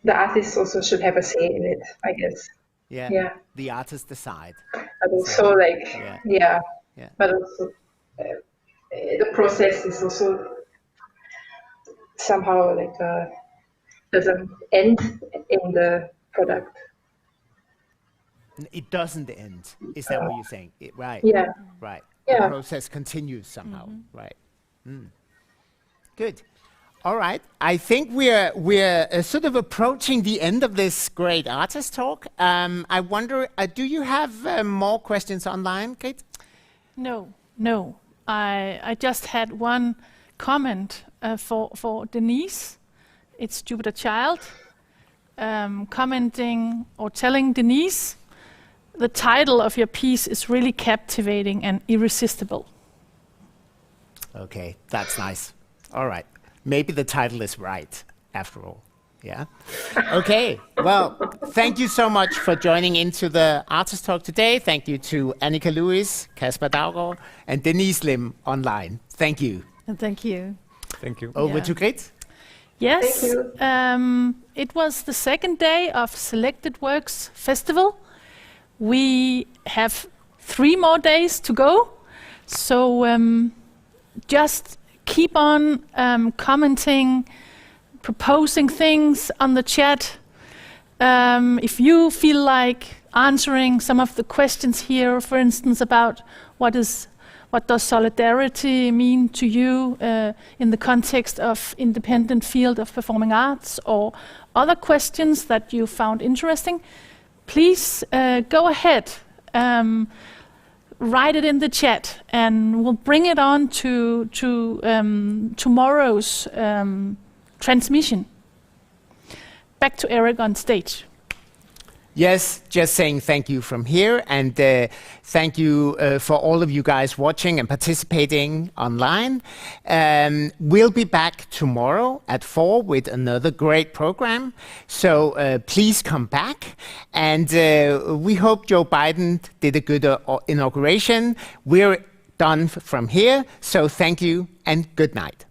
the artist also should have a say in it, I guess. Yeah. Yeah. The artists decide. But also, like, Yeah. but also the process is also somehow like doesn't end in the product. It doesn't end. Is that what you're saying? Right. Yeah. Right. Yeah. The process continues somehow. Right. Good. All right. I think we're sort of approaching the end of this great artist talk. I wonder, do you have more questions online, Kate? No. I just had one comment for Denise. It's Jupiter Child commenting or telling Denise, the title of your piece is really captivating and irresistible. Okay, that's nice. All right. Maybe the title is right, after all. Yeah? Okay, well, thank you so much for joining into the Artist Talk today. Thank you to Annika Lewis, Casper Daugaard, and Denise Lim online. Thank you. And thank you. Thank you. Over to Grit. Yes, Thank you. It was the second day of Selected Works Festival. We have 3 more days to go, so just keep on commenting, proposing things on the chat. If you feel like answering some of the questions here, for instance, about what does solidarity mean to you in the context of independent field of performing arts, or other questions that you found interesting, please go ahead. Write it in the chat, and we'll bring it on to tomorrow's transmission. Back to Eric on stage. Yes, just saying thank you from here, and thank you for all of you guys watching and participating online. We'll be back tomorrow at 4 with another great program, so please come back, and we hope Joe Biden did a good inauguration. We're done from here, so thank you and good night.